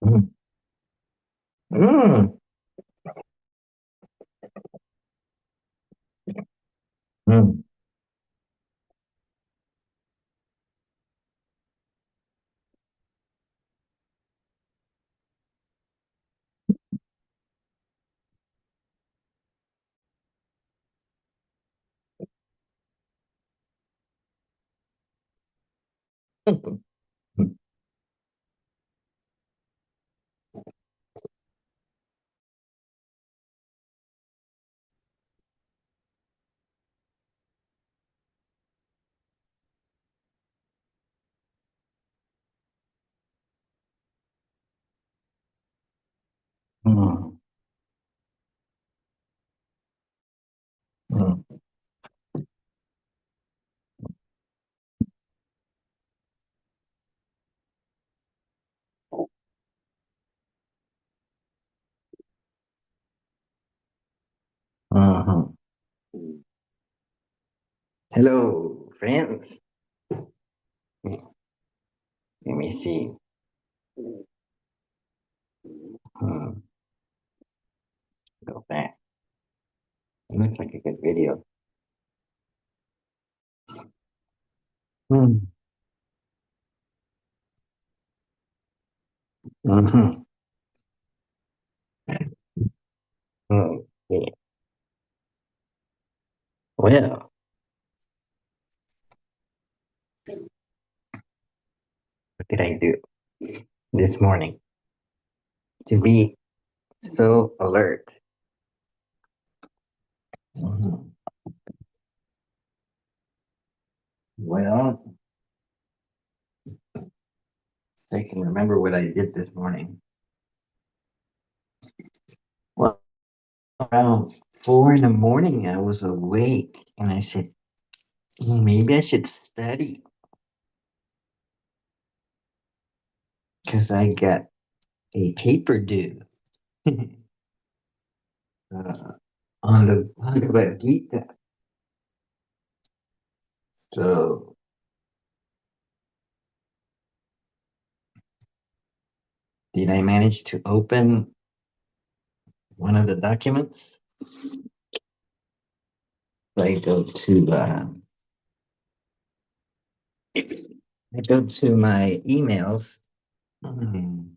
Mm, mm, mm, mm, mm, mm, mhm. Hello, friends. Let me see. Hmm, Go back. It looks like a good video. Hmm, mhm, yeah. Well, what did I do this morning to be so alert? Mhm. Well, I can remember what I did this morning. Well, around 4 in the morning, I was awake and I said, maybe I should study because I got a paper due uh, on the Bhagavad Gita. So, did I manage to open one of the documents? I go to my emails, mm,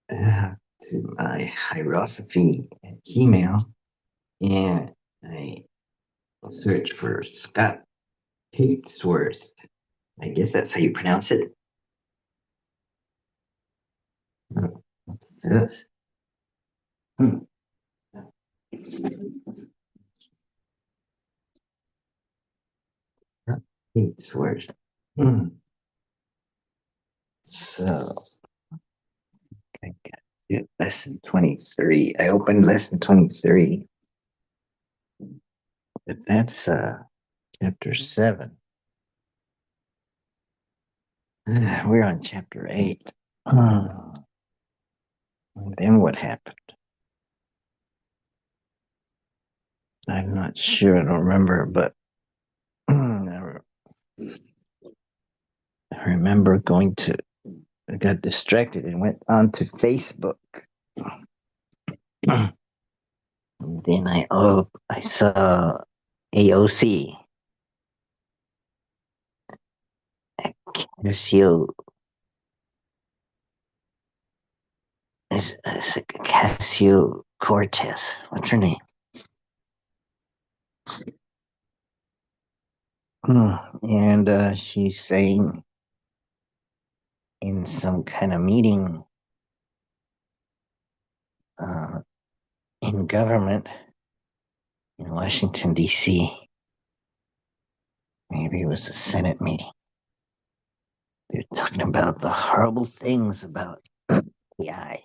to my Hierosophy at Gmail, and I search for Scott Tatesworth. I guess that's how you pronounce it. What's this? Hmm. Tatesworth. Hmm. So I got lesson 23. I opened lesson 23, but that's chapter 7. We're on chapter 8. And then what happened? I'm not sure. I don't remember, but I remember I got distracted and went on to Facebook. Then I saw AOC, Casio, is Casio Cortez. What's her name? And she's saying in some kind of meeting uh, in government in Washington, D.C., maybe it was a Senate meeting. They're talking about the horrible things about AI.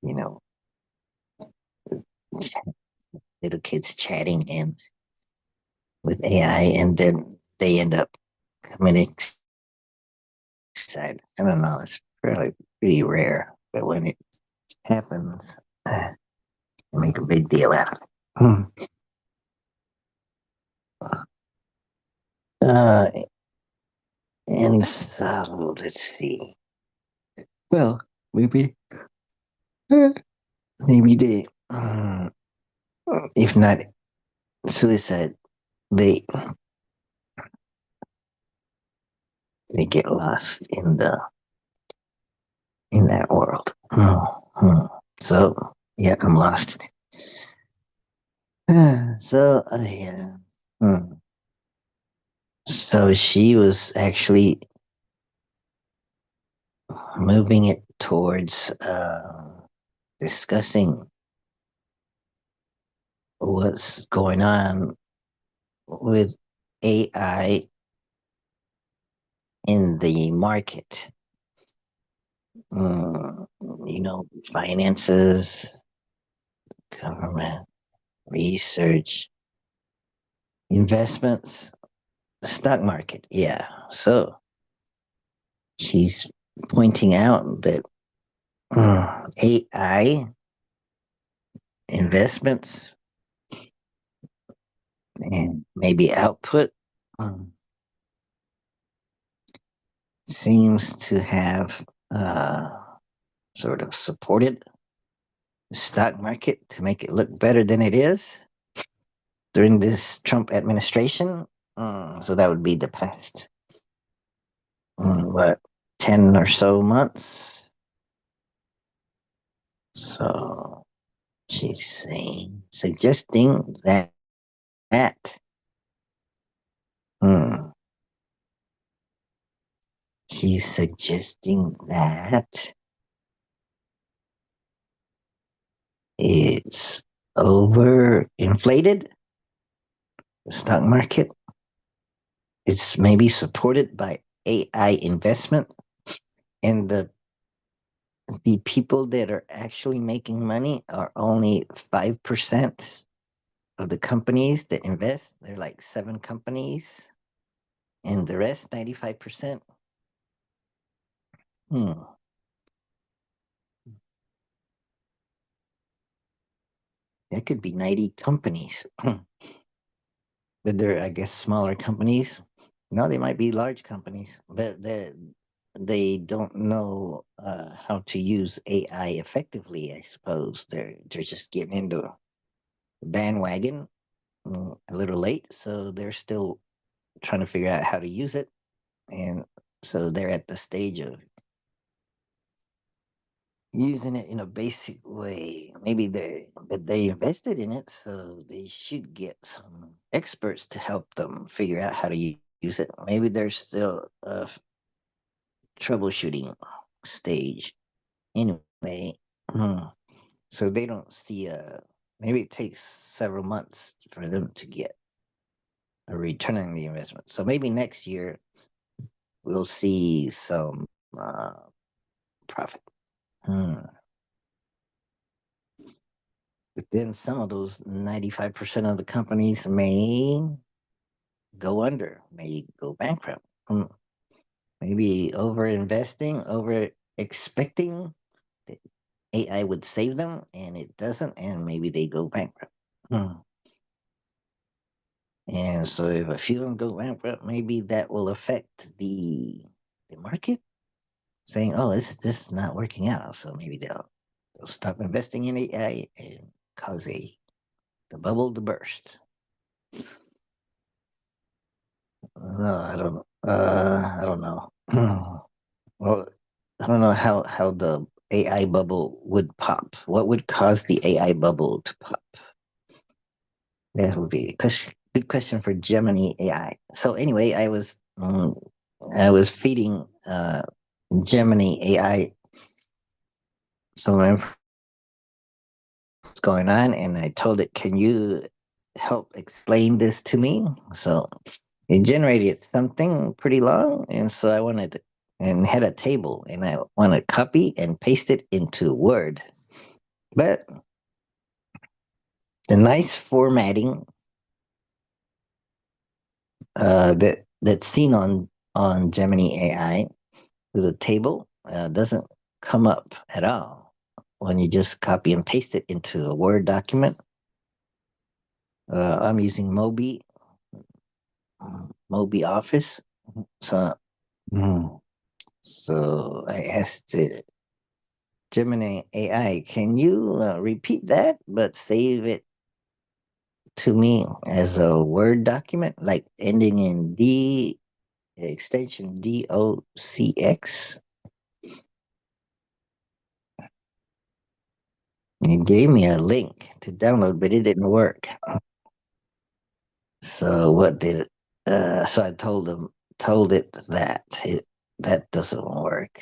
You know, little kids chatting and with AI, and then they end up committing suicide. I don't know. It's pretty rare, but when it happens, I make a big deal out of it. Uh, and so let's see. Well, maybe, maybe if not suicide, they they get lost in that world. So yeah, I'm lost. Yeah. Hmm. So she was actually moving it towards discussing what's going on with AI in the market. Mm, you know, finances, government, research, investments, the stock market. Yeah. So she's pointing out that AI investments and maybe output um, seems to have uh, sort of supported the stock market to make it look better than it is during this Trump administration. So that would be the past, what, 10 or so months. So she's suggesting that, hmm, she's suggesting that it's over inflated, the stock market. It's maybe supported by AI investment, and the people that are actually making money are only 5% of the companies that invest. They're like seven companies, and the rest, 95%. Hmm. That could be 90 companies. But they're, I guess, smaller companies. No, they might be large companies, but they don't know how to use AI effectively. I suppose they're just getting into the bandwagon a little late, so they're still trying to figure out how to use it, and so they're at the stage of using it in a basic way. Maybe they invested in it, so they should get some experts to help them figure out how to use it. Maybe there's still a troubleshooting stage. Anyway, hmm, so they don't see a. Maybe it takes several months for them to get a return on the investment. So maybe next year we'll see some uh, profit. Hmm. But then some of those 95% of the companies may go under, may go bankrupt. Maybe over investing, over expecting that AI would save them and it doesn't, and maybe they go bankrupt. Hmm. And so if a few of them go bankrupt, maybe that will affect the market, saying, "Oh, this is not working out." So maybe they'll stop investing in AI and cause the bubble to burst. No, I don't know. I don't know. Well, I don't know how the AI bubble would pop. What would cause the AI bubble to pop? That would be a good question for Gemini AI. So anyway, I was feeding Gemini AI some info what's going on, and I told it, "Can you help explain this to me?" So it generated something pretty long, and so I wanted to, and had a table, and I want to copy and paste it into Word. But the nice formatting that's seen on Gemini AI with a table doesn't come up at all when you just copy and paste it into a Word document. I'm using Mobi, Mobi Office. So, mm, so I asked Gemini AI, can you repeat that, but save it to me as a Word document, like ending in D, extension DOCX? It gave me a link to download, but it didn't work. So what did it? So I told it that that doesn't work.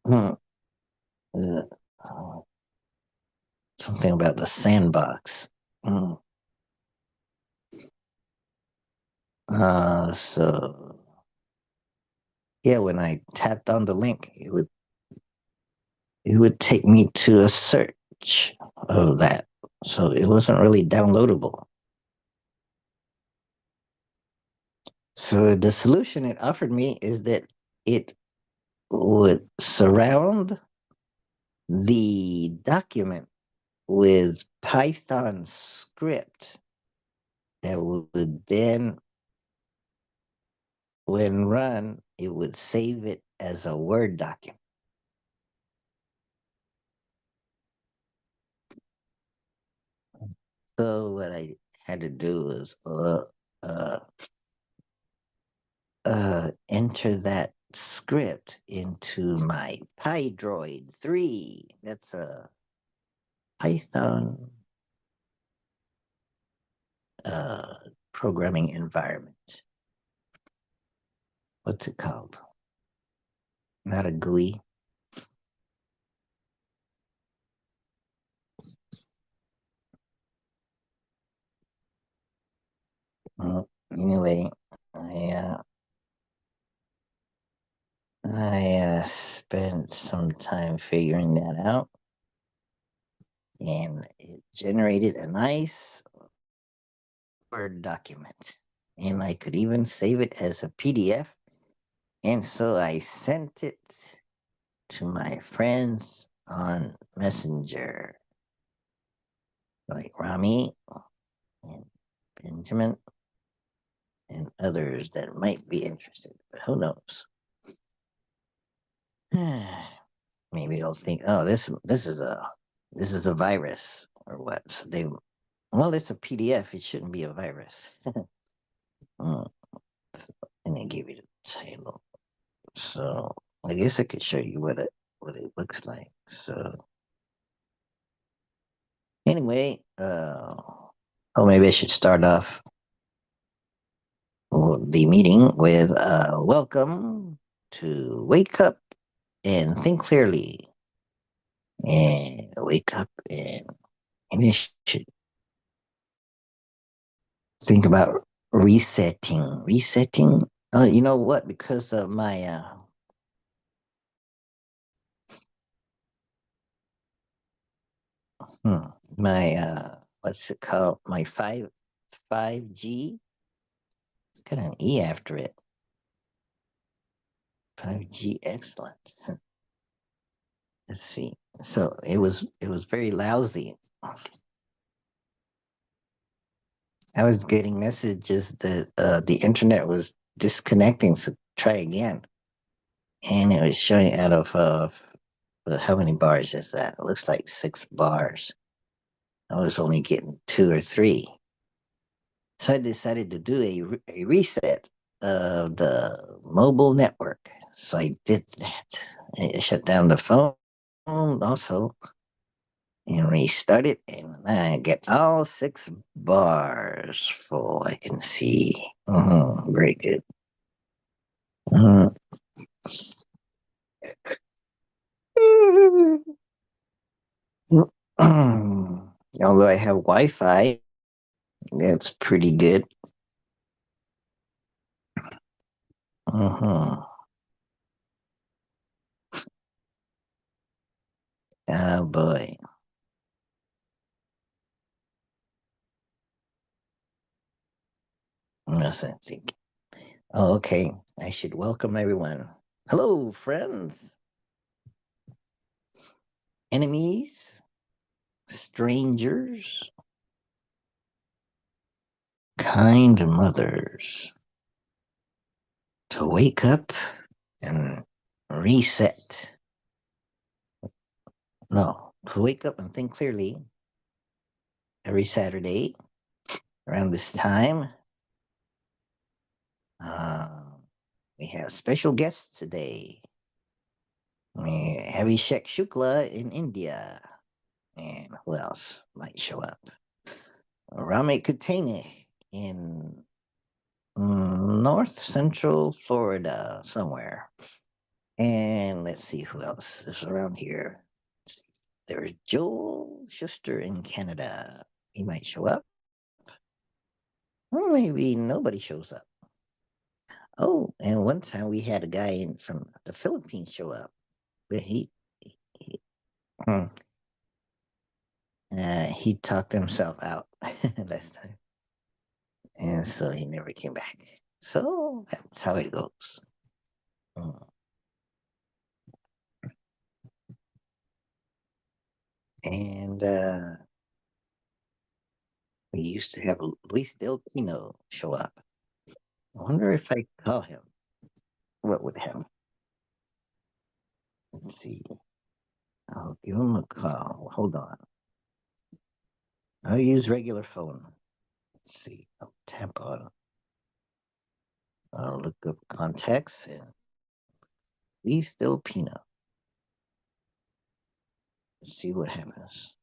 Hmm. Uh, Something about the sandbox. Hmm. So yeah, when I tapped on the link, it would take me to a search of that. So it wasn't really downloadable. So the solution it offered me is that it would surround the document with Python script that would then, when run, it would save it as a Word document. So what I had to do was uh, enter that script into my PyDroid 3. That's a Python uh, programming environment. What's it called? Not a GUI. Well, anyway, I uh, I spent some time figuring that out, and it generated a nice Word document. And I could even save it as a PDF. And so I sent it to my friends on Messenger, like Rami and Benjamin and others that might be interested. But who knows? Maybe they'll think, oh, this is a virus or what? So well, it's a PDF. It shouldn't be a virus. Mm, and they gave it a title. So I guess I could show you what it looks like. So anyway, oh, maybe I should start off the meeting with welcome to wake up and think clearly, and wake up and maybe I should think about resetting. You know what? Because of hmm, my what's it called? My five G. It's got an E after it. 5G excellent. Let's see. So it was very lousy. I was getting messages that the internet was disconnecting. So try again, and it was showing out of how many bars is that? It looks like 6 bars. I was only getting 2 or 3. So I decided to do a reset of the mobile network. So I did that. I shut down the phone also and restart it, and I get all 6 bars full. I can see. Very good. Mhm. Although I have Wi-Fi, that's pretty good. uh Oh boy. Yes, I think. Oh, okay. I should welcome everyone. Hello, friends, enemies, strangers, kind mothers. To wake up and reset. No, to wake up and think clearly every Saturday around this time. Uh, we have special guests today. Abhishek Shukla in India. And who else might show up? Rame Kutene in north central Florida somewhere. And let's see who else is around here. There's Joel Schuster in Canada. He might show up. Or maybe nobody shows up. Oh, and one time we had a guy in from the Philippines show up, but he, hmm, he talked himself out last time, and so he never came back. So that's how it goes. Mm. And we used to have Luis Del Pino show up. I wonder if I call him, what would happen? Let's see. I'll give him a call. Hold on. I'll use regular phone. Let's see. I'll tap on. I'll look up contacts and Luis Del Pino. Let's see what happens.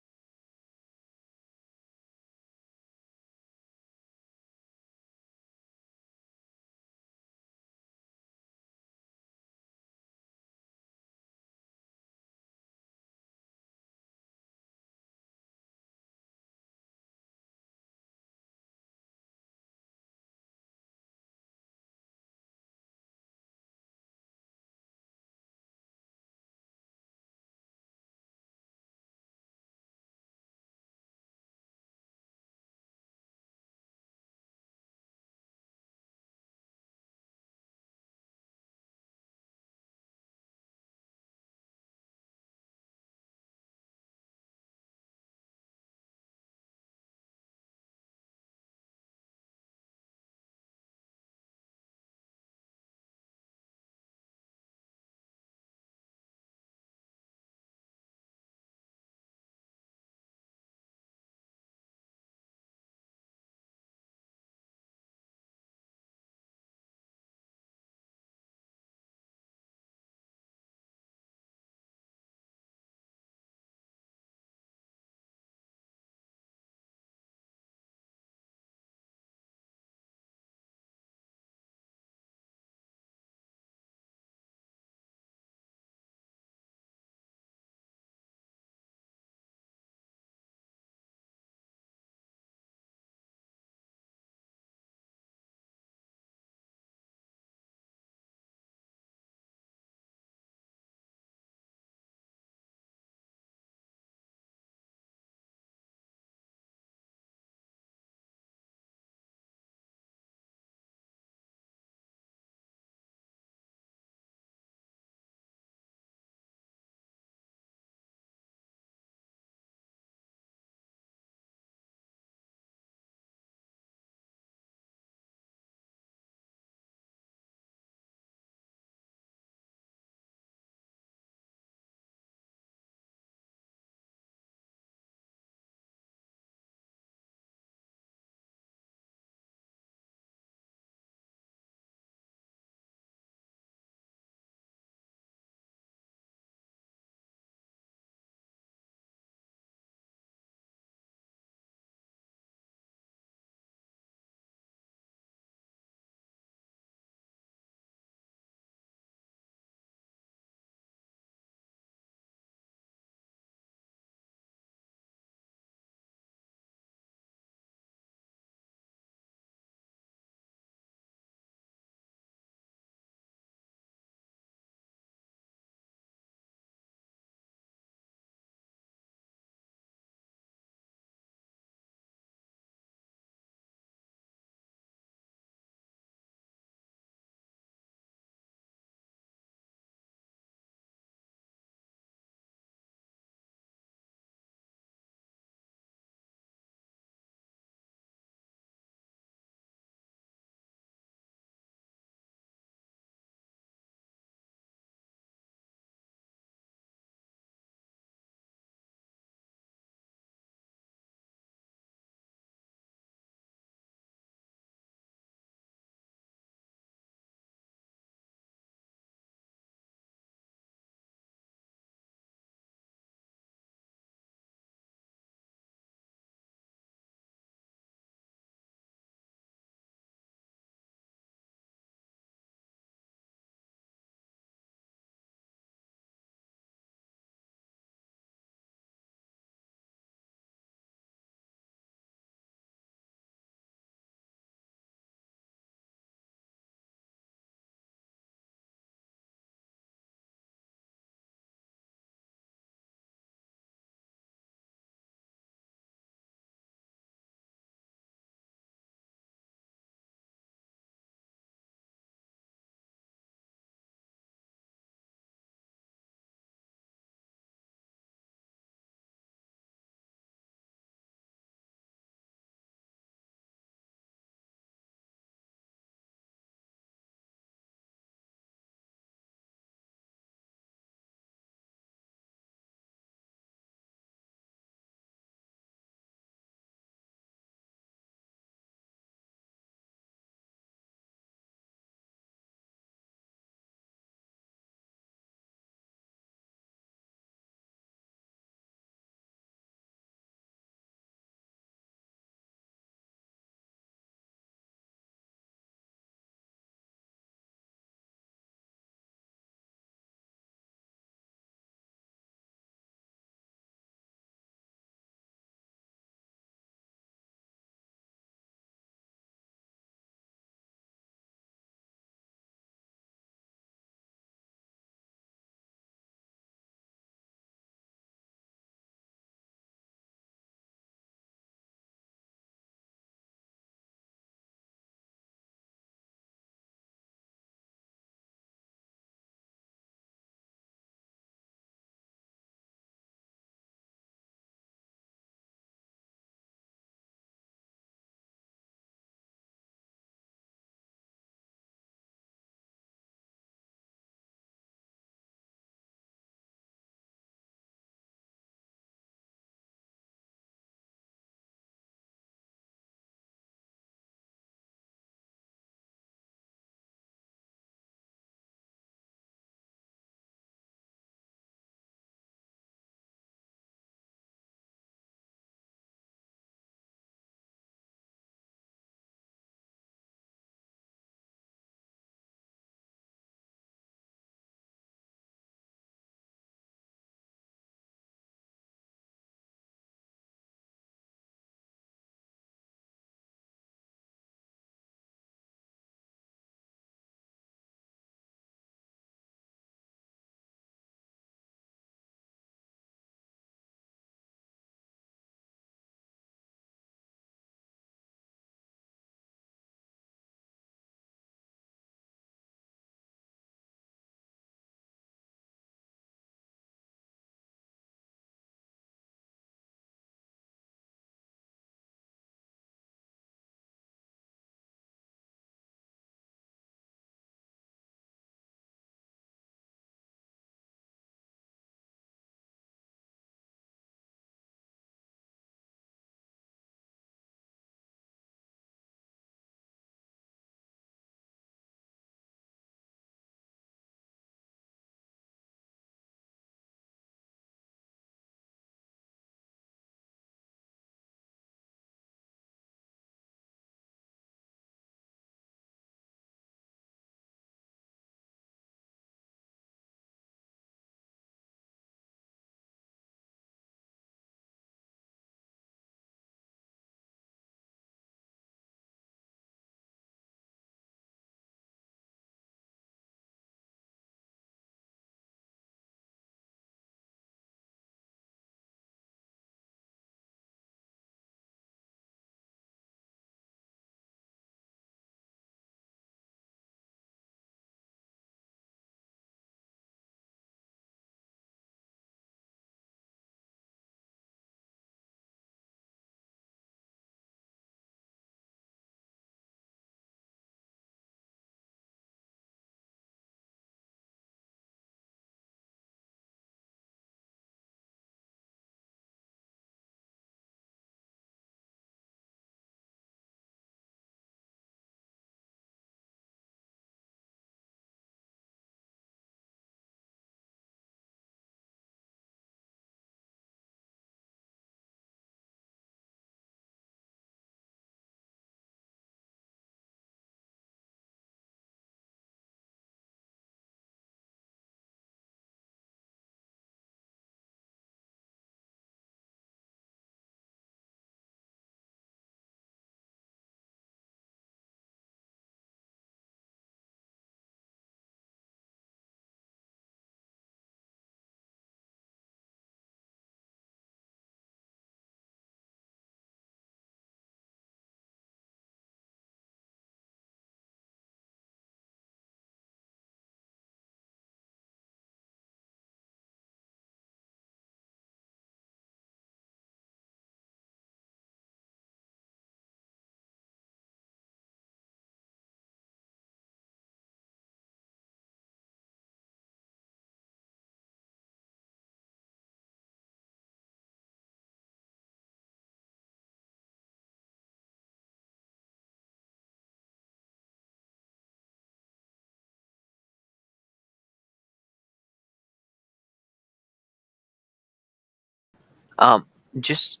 Um, just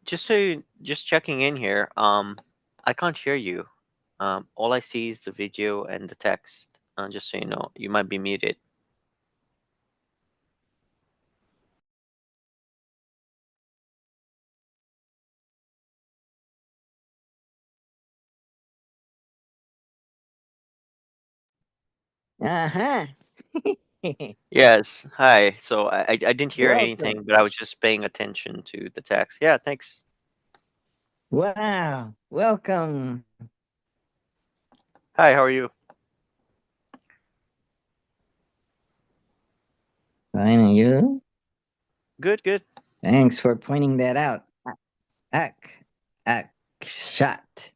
just so just checking in here. I can't hear you. All I see is the video and the text. Just so you know, you might be muted. Uh-huh. Yes. Hi. So I didn't hear anything, Welcome. but I was just paying attention to the text. Yeah. Thanks. Wow. Welcome. Hi. How are you? Fine, and you? Good. Good. Thanks for pointing that out. Ak. Akshat.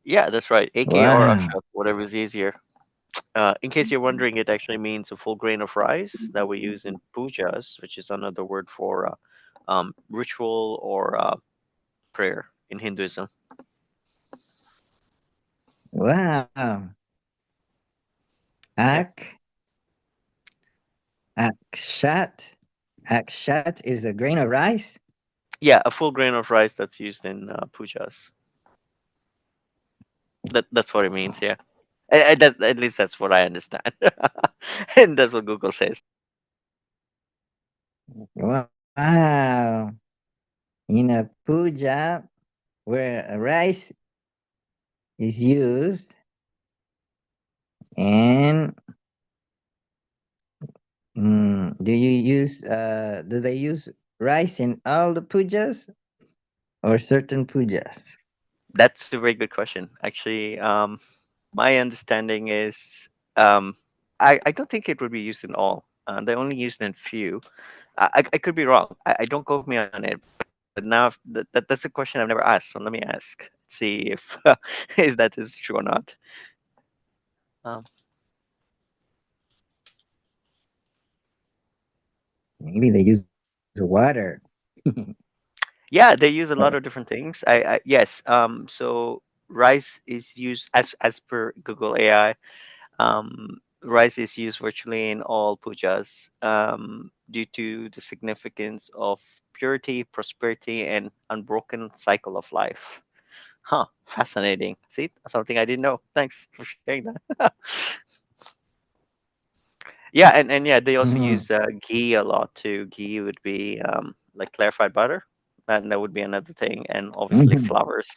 Yeah, that's right. AK or Wow. Akshat, whatever is easier. In case you're wondering, it actually means a full grain of rice that we use in pujas, which is another word for ritual or prayer in Hinduism. Wow. Yep. Ak. Akshat. Akshat is a grain of rice? Yeah, a full grain of rice that's used in pujas. That's what it means. Yeah. At least that's what I understand, and that's what Google says. Wow. In a puja where a rice is used and do they use rice in all the pujas or certain pujas? That's a very good question. Actually, my understanding is um, I don't think it would be used in all. They're only used in few. I could be wrong. I don't quote me on it. But now that's a question I've never asked. So let me ask, see if if that is true or not. Um, Maybe they use water. yeah, they use a lot Or- of different things. I yes. So rice is used as per Google AI. Rice is used virtually in all pujas due to the significance of purity, prosperity, and unbroken cycle of life. Huh, fascinating. See, something I didn't know. Thanks for sharing that. Yeah, and yeah, they also Mhm, use ghee a lot too. Ghee would be like clarified butter, and that would be another thing, and obviously mhm, flowers,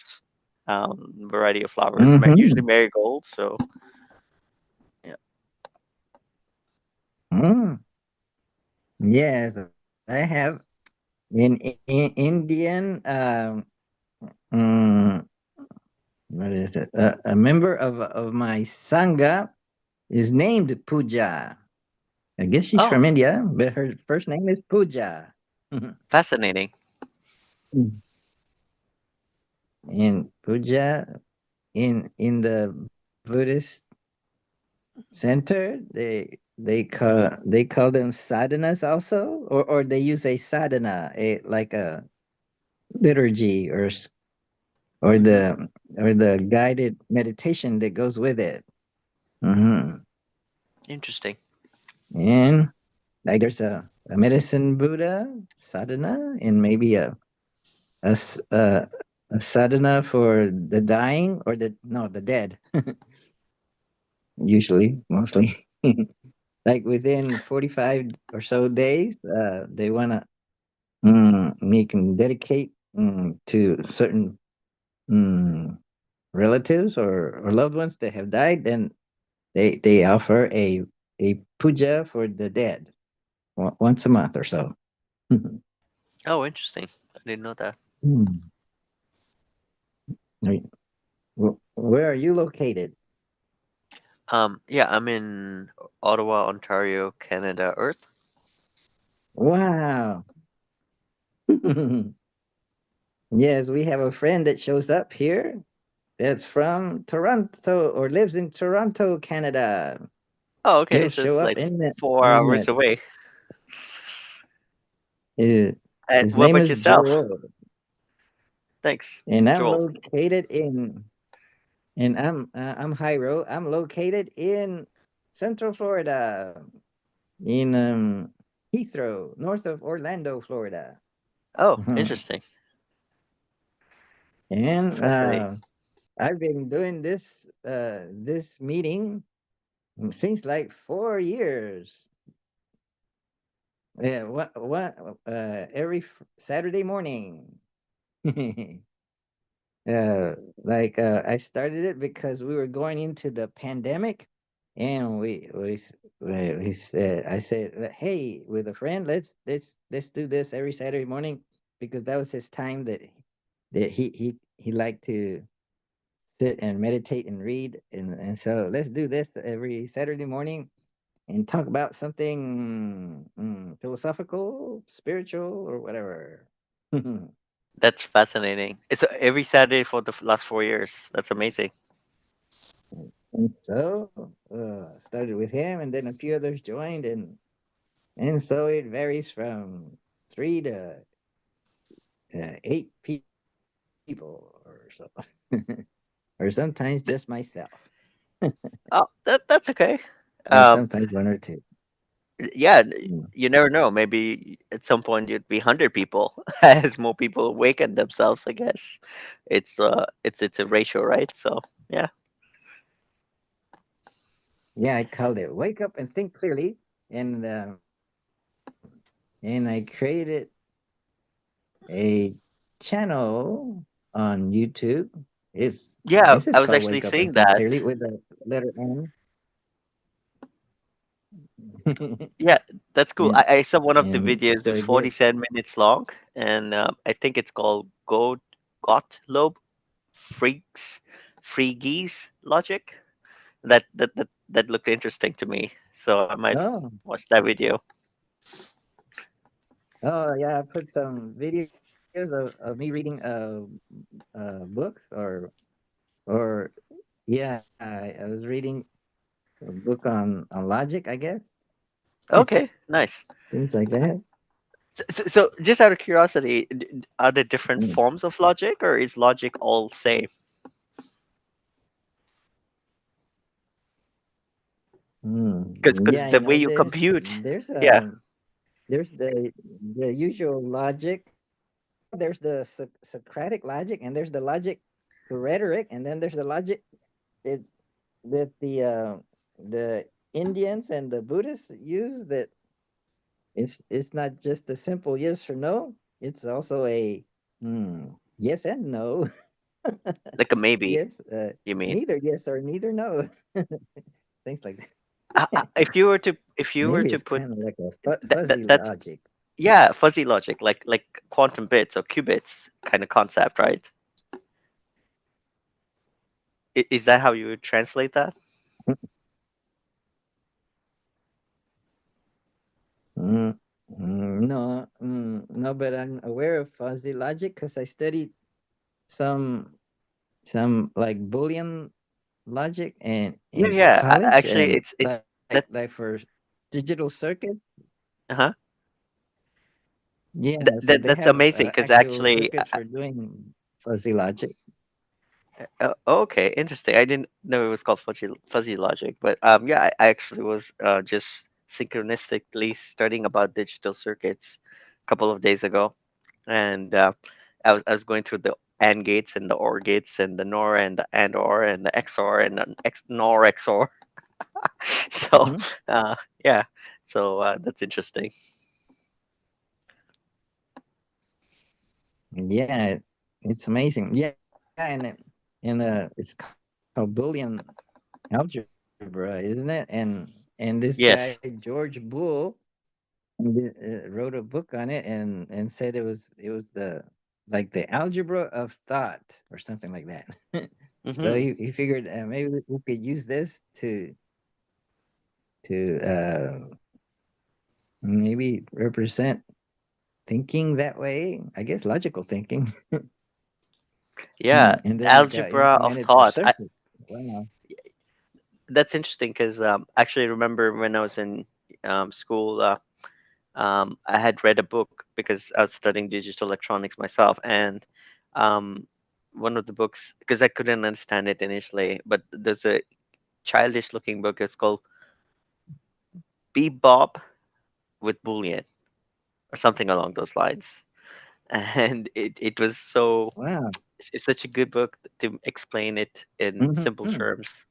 variety of flowers, usually mhm, marigold. So yeah. mm. Yes, I have in Indian. Mm, what is it? A member of my sangha is named Pooja. I guess she's Oh, from India, but her first name is Pooja. fascinating. And Pooja in the Buddhist center, they call them sadhanas also, or they use a sadhana, a like a liturgy or Hmm. the guided meditation that goes with it. Hmm. Interesting. And like there's a medicine Buddha sadhana, and maybe a s- uh, a sadhana for the dying or the no the dead. Usually, mostly. Like within 45 or so days, they want to make and dedicate to certain mm, relatives or loved ones that have died. Then they offer a puja for the dead once a month or so. Oh, interesting. I didn't know that. Mm. Right. Where are you located? Yeah, I'm in Ottawa, Ontario, Canada, Earth. Wow. Yes, we have a friend that shows up here that's from Toronto or lives in Toronto, Canada. Oh, okay. He'll So show it's up like in that. 4 hours away. Uh, And his what name about is yourself? Joel, Thanks, and I'm Joel. located in. And I'm Hyro. I'm located in Central Florida, in Heathrow, north of Orlando, Florida. Oh, interesting. And Fascinating. I've been doing this meeting since like 4 years. Yeah, what every Saturday morning. Like I started it because we were going into the pandemic, and we said I said, hey, with a friend, let's do this every Saturday morning, because that was his time that he liked to sit and meditate and read, and so let's do this every Saturday morning and talk about something philosophical, spiritual, or whatever. That's fascinating. It's every Saturday for the last 4 years. That's amazing. And so started with him, and then a few others joined, and so it varies from three to eight people or so, or sometimes Th- just myself, Oh, that's okay. or Um, sometimes one or two. yeah, Mm. you never know. Maybe at some point you'd be 100 people as more people awaken themselves. I guess it's a ratio, right? So yeah. Yeah, I called it "Wake Up and Think Clearly," and and I created a channel on YouTube. It's Yeah, this is I was called actually "Wake Up and seeing Think that. Clearly" with the letter N. Yeah, that's cool. and I saw one of the and videos. so It's it gives 47 minutes long, and I think it's called Gottlob Freege's logic. That looked interesting to me, so I might oh watch that video. oh yeah, I put some videos of me reading books, or yeah, I was reading a book on logic, I guess. Okay, nice. Things like that. So just out of curiosity, are there different Mm. forms of logic, or is logic all same? Because Yeah, the way you compute, there's yeah. there's the usual logic. There's the Socratic logic, and there's the logic for rhetoric, and then there's the logic it's that the Indians and the Buddhists use, that it's not just a simple yes or no. It's also a yes and no. Like a maybe, Yes, you mean? neither yes or neither no. Things like If that. you were Maybe to it's put kind of like a fuzzy that's logic. yeah, fuzzy logic, like quantum bits or qubits kind of concept, right? Is that how you would translate that? Mm, no, but I'm aware of fuzzy logic because I studied some like Boolean logic and Yeah, in yeah. college, Actually, and it's that. like for digital circuits. Uh-huh. Yeah, so they That's have amazing because actual actually, circuits for doing fuzzy logic. okay, interesting. I didn't know it was called fuzzy logic, but yeah, I actually was just synchronistically studying about digital circuits a couple of days ago, and I was going through the AND gates and the OR gates and the NOR and the AND OR and the XOR and the NOR XOR. So Hmm. yeah, so that's interesting. Yeah, it's amazing. Yeah, and it's called Boolean algebra, isn't it? And this guy Yes. George Boole wrote a book on it, and said it was the like the algebra of thought or something like that. So Hmm. he figured maybe we could use this to maybe represent thinking that way. I guess logical thinking. Yeah, And then it got algebra of implemented for thought. circuits. Wow. That's interesting because actually, I remember when I was in school, I had read a book because I was studying digital electronics myself, and um, one of the books, because I couldn't understand it initially, but there's a childish looking book. It's called Bebop with Boolean or something along those lines. and it was so Wow. it's such a good book to explain it in Mhm, simple mm, terms,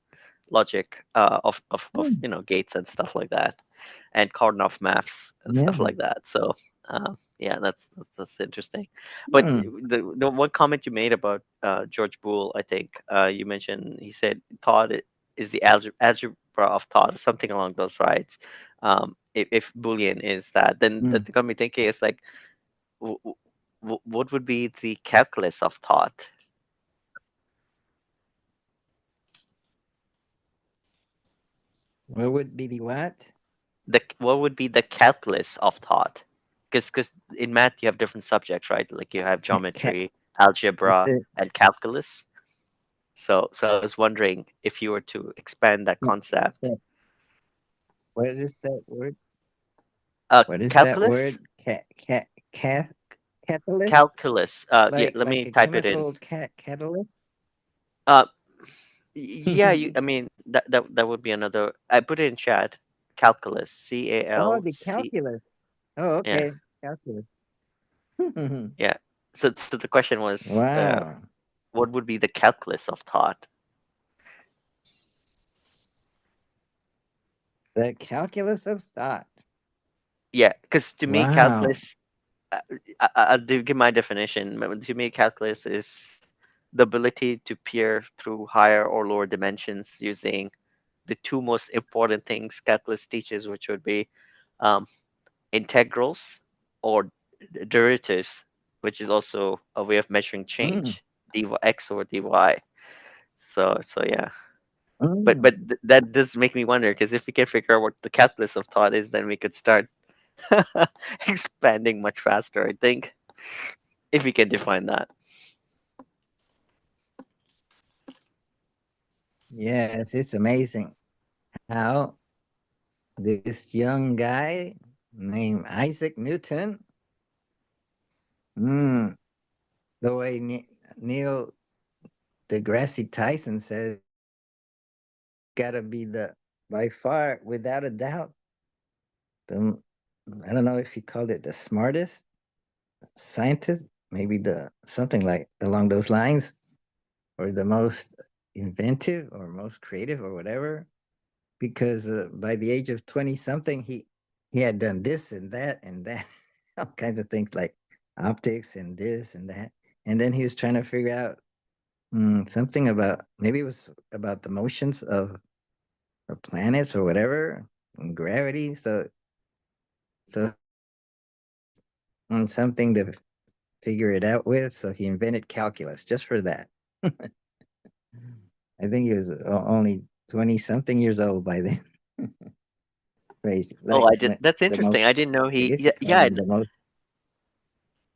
logic of mm. gates and stuff like that, and Karnoff maps and Yeah. stuff like that. So yeah, that's interesting. But Mm, the one comment you made about George Boole, I think you mentioned, he said thought is the algebra of thought, something along those lines. If Boolean is that, then mm. that got me thinking. It's like, what would be the calculus of thought? What would be the what? The what would be the calculus of thought? Because in math you have different subjects, right? Like you have Cat. geometry, What's algebra, it? and calculus. So I was wondering if you were to expand that concept. Cat. What is that word? What is that Calculus, word? Cat, catalyst? calculus. Yeah, let Like me a type it in. chemical catalyst? Uh, yeah, I mean that would be another. I put it in chat. Calculus, C A Oh, L the C. calculus. Oh, Yeah, okay. Calculus. yeah. So the question was, Wow. what would be the calculus of thought? The calculus of thought. Yeah, because to me, Wow. calculus, uh, I'll give my definition. But to me, calculus is the ability to peer through higher or lower dimensions using the two most important things calculus teaches, which would be um, integrals or derivatives, which is also a way of measuring Mm, change, dx over dy. So yeah. But mm. that does make me wonder, because if we can figure out what the calculus of thought is, then we could start expanding much faster, I think, if we can define that. Yes, it's amazing how this young guy named Isaac Newton, mm, the way Neil deGrasse Tyson says, gotta be the, by far, without a doubt, the, I don't know if he called it the smartest scientist, maybe the something like along those lines, or the most inventive or most creative or whatever. Because by the age of 20 something, he had done this and that, all kinds of things like optics and this and that. And then he was trying to figure out something about, maybe it was about the motions of planets or whatever, and gravity. So something to figure it out with. So he invented calculus just for that. I think he was only 20 something years old by then. Crazy. Oh, Like I did. That's the interesting. most, I didn't know I he. guess you Yeah, call yeah. him the most,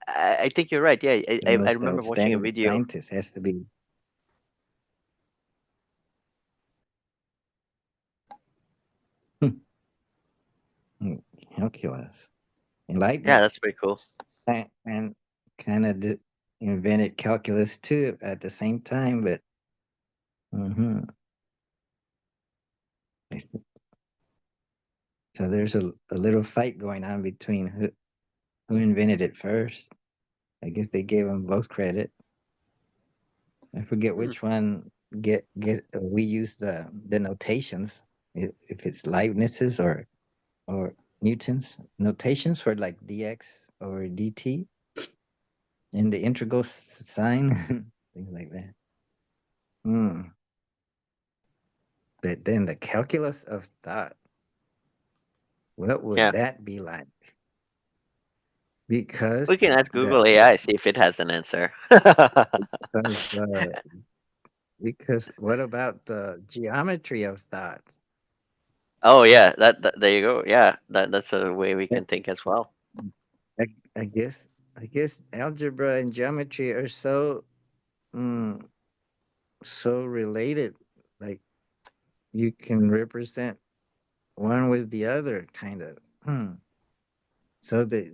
I think you're right. Yeah, I remember watching a outstanding video. scientist has to be calculus. And Yeah, Leibniz that's pretty cool. and kind of invented calculus too at the same time, but mhm. I s- so there's a little fight going on between who invented it first. I guess they gave them both credit. I forget Hmm. which one get we use the notations, if it's Leibniz's or Newton's notations for like dx over dt and the integral sign, things like that. Hmm. But then the calculus of thought, what would Yeah, that be like? we Because can ask the Google AI, see if it has an answer. because, uh, because what about the geometry of thought? Oh yeah, that there you go. Yeah, that's a way we Yeah, can think as well. I, I guess algebra and geometry are mm, so related. Like you can represent one with the other, kind of. So the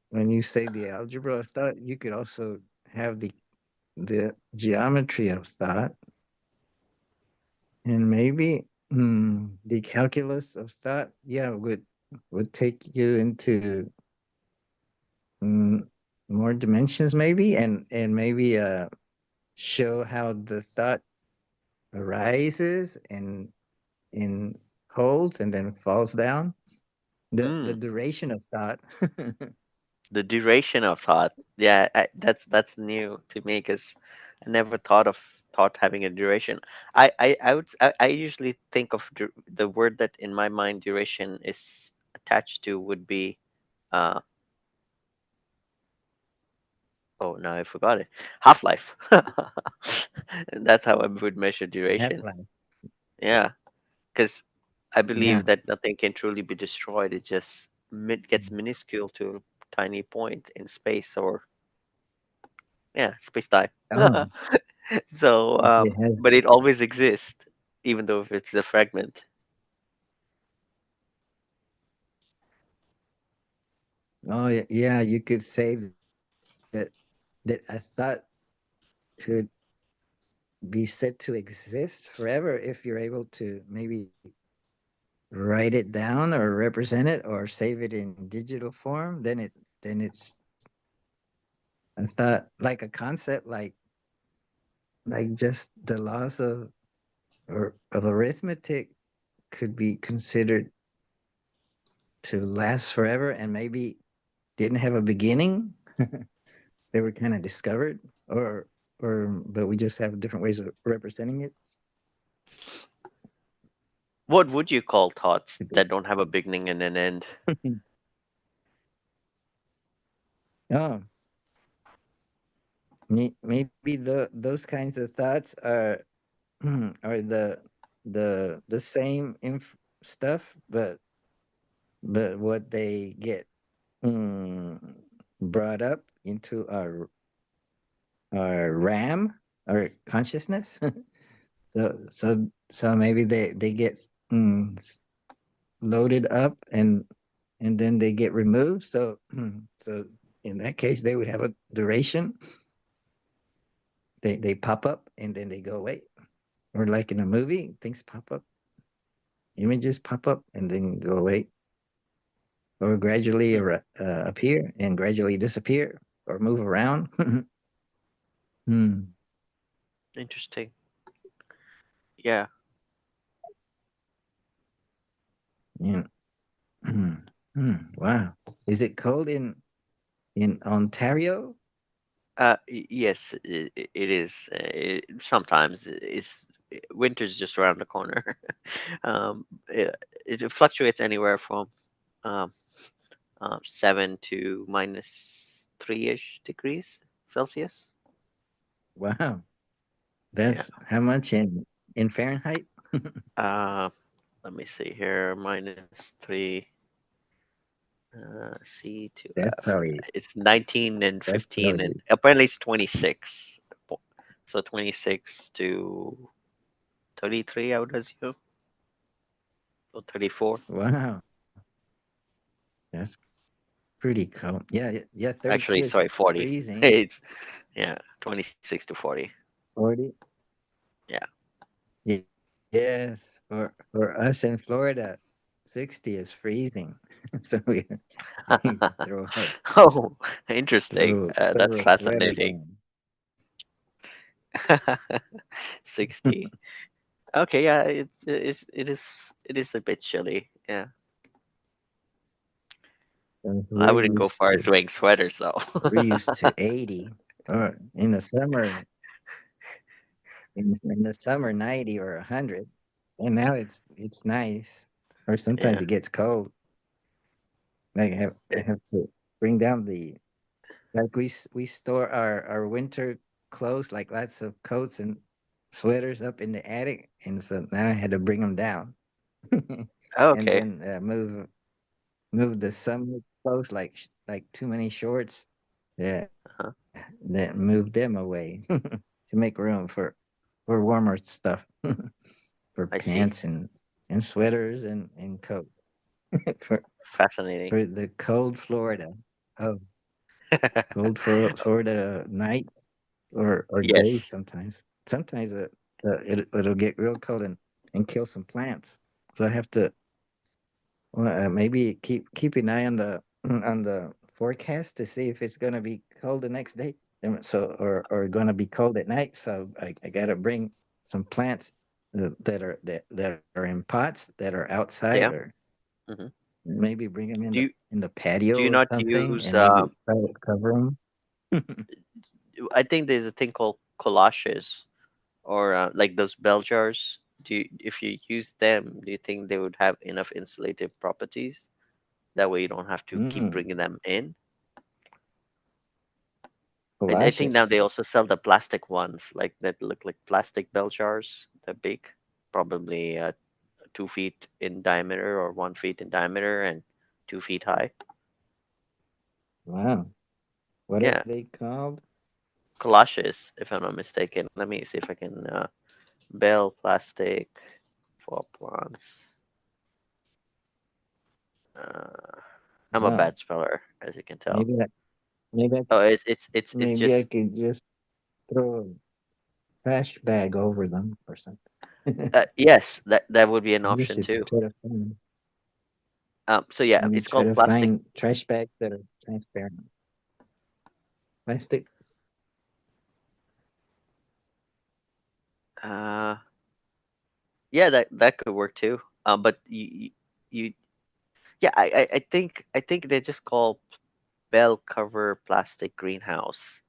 when you say the algebra of thought, you could also have the geometry of thought, and maybe the calculus of thought. Yeah, would take you into mm, more dimensions maybe, and maybe show how the thought arises and holds and then falls down. The Mm, duration of thought. the duration of thought. Yeah, that's new to me because I never thought of thought having a duration. I usually think of the word that in my mind duration is attached to would be uh oh no, I forgot it. Half-life. That's how I would measure Half duration. life. Yeah, because I Yeah. believe that nothing can truly be destroyed. It just gets minuscule to a tiny point in space or yeah, space time. Oh, So, it has. but it always exists, even though if it's a fragment. Oh, yeah. You could say that that a thought could be said to exist forever if you're able to maybe write it down or represent it or save it in digital form. Then it's a thought like a concept like just the laws or of arithmetic could be considered to last forever and maybe didn't have a beginning. They were kind of discovered, or but we just have different ways of representing it. What would you call thoughts that don't have a beginning and an end? Oh, maybe those kinds of thoughts are the same stuff, but what they get mm, brought up into our RAM, our consciousness. So maybe they get loaded up and then they get removed. So in that case, they would have a duration. They pop up and then they go away. Or like in a movie, things pop up, images pop up and then go away, or gradually Hmm, appear and gradually disappear or move around. Hmm. interesting. Yeah. Yeah. Hmm. Hmm. Wow. Is it cold in Ontario? Yes, it is. Sometimes winter's just around the corner. It fluctuates anywhere from um, 7 to -3-ish degrees Celsius. Wow. Yeah. That's how much in Fahrenheit? Uh, Let me see here. -3 C to That's F. probably It's 19 and that's 15, and probably apparently it's 26. So 26 to 33, I would assume. Or 34. wow. That's pretty cold. Yeah. 32 Actually, is sorry, 40. freezing. It's yeah, 26 to 40. 40. Yeah. Ye- Yes, for us in Florida, 60 is freezing. So we throw Oh, interesting. throw That's several sweaters fascinating. on. 60. Okay, yeah, it is a bit chilly. Yeah. And I wouldn't go far as wearing sweaters though. we're used to 80, or in the summer 90 or 100. And now it's nice. Or sometimes Yeah. it gets cold. Like I have to bring down like we store our winter clothes, like lots of coats and sweaters up in the attic, and so now I had to bring them down. And Okay. then move the summer clothes, like too many shorts. Yeah, Uh-huh. then move them away to make room for warmer stuff, for I see. pants and sweaters and coats for Fascinating. for the cold Florida. Oh, cold for Florida nights or days Yes. sometimes. Sometimes it'll get real cold and kill some plants. So I have to maybe keep an eye on the on the forecast to see if it's gonna be cold the next day. So or gonna be cold at night. So I gotta bring some plants that are in pots that are outside, Yeah. or hmm maybe bring them Do you in the do patio you or not something, use? and maybe try to cover them. I think there's a thing called collages or like those bell jars. If you use them, do you think they would have enough insulative properties? That way you don't have to keep Mm, bringing them in. I think now they Collages. also sell the plastic ones, like that look like plastic bell jars. They're big, probably 2 feet in diameter or 1 feet in diameter and 2 feet high. Wow. What are Yeah, they called? collages, if I'm not mistaken. Let me see if I can bell plastic for plants. Uh, I'm a Wow. bad speller, as you can tell. Maybe I, maybe I, Oh, it's maybe I just could just throw a trash bag over them or something. yes, that would be an Maybe I option should too. try to find. So yeah, Maybe it's try called to plastic. find trash bags that are transparent. Plastic. Uh, yeah, that could work too. But you yeah, I think they just call bell cover plastic greenhouse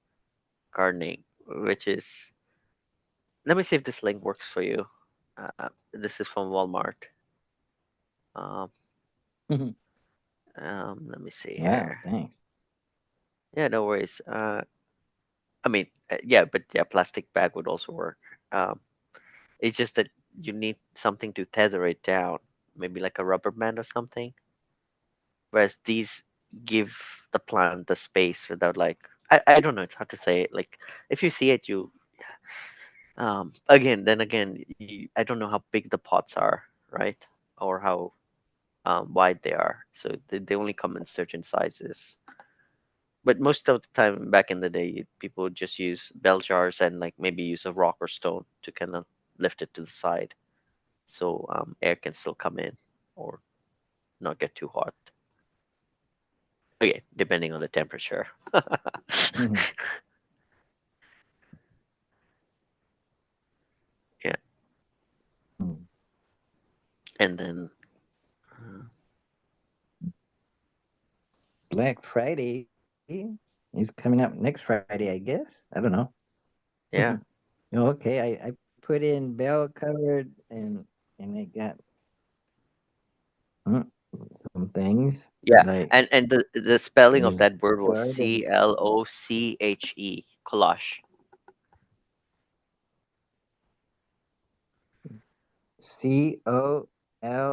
gardening, which is. Let me see if this link works for you. This is from Walmart. Um, let me see Wow, here. thanks. Yeah, no worries. I mean, yeah, but yeah, plastic bag would also work. Um, it's just that you need something to tether it down, maybe like a rubber band or something. Whereas these give the plant the space without like I don't know. It's hard to say. Like if you see it, you again then again I don't know how big the pots are, right? Or how wide they are. So they only come in certain sizes. But most of the time back in the day, people would just use bell jars and like maybe use a rock or stone to kind of lift it to the side so air can still come in or not get too hot. Okay, depending on the temperature. Mhm. Yeah, and then Black Friday is coming up next Friday, I guess. I don't know. yeah, Okay, I put in bell covered and I got mm, some things yeah, like and the spelling of there's that word was garden CLOCHE, collage. COL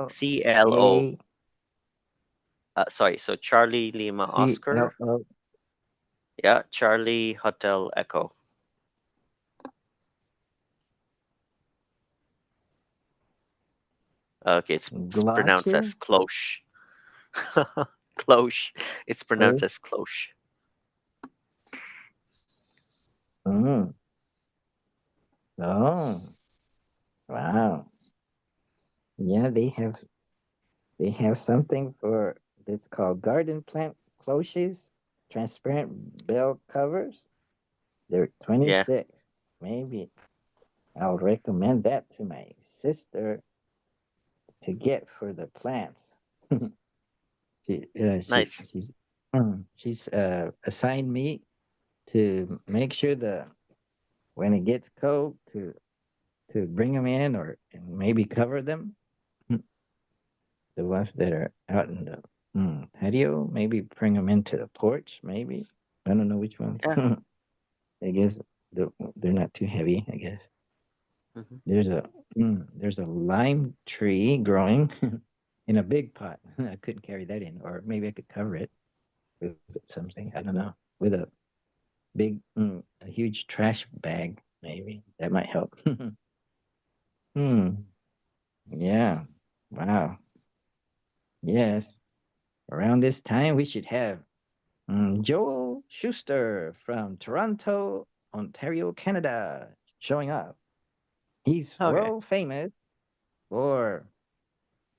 CLO. A Sorry, so Charlie Lima Oscar. CLO. Yeah, Charlie Hotel Echo. Okay, it's pronounced Gloche. as cloche. Cloche. It's pronounced Close. as cloche. Mm. Oh, wow. Yeah, they have something for that's called garden plant cloches, transparent bell covers. They're Yeah, 26. Maybe I'll recommend that to my sister to get for the plants. she uh, she nice. she's she's assigned me to make sure the when it gets cold to bring them in or and maybe cover them. The ones that are out in the patio, maybe bring them into the porch. Maybe I don't know which ones. Yeah. I guess they're not too heavy. I guess hmm there's a lime tree growing in a big pot. I couldn't carry that in, or maybe I could cover it with something. I don't know, with a a huge trash bag. Maybe that might help. hmm. Yeah. Wow. Yes. Around this time, we should have Joel Schuster from Toronto, Ontario, Canada, showing up. He's Okay. world famous for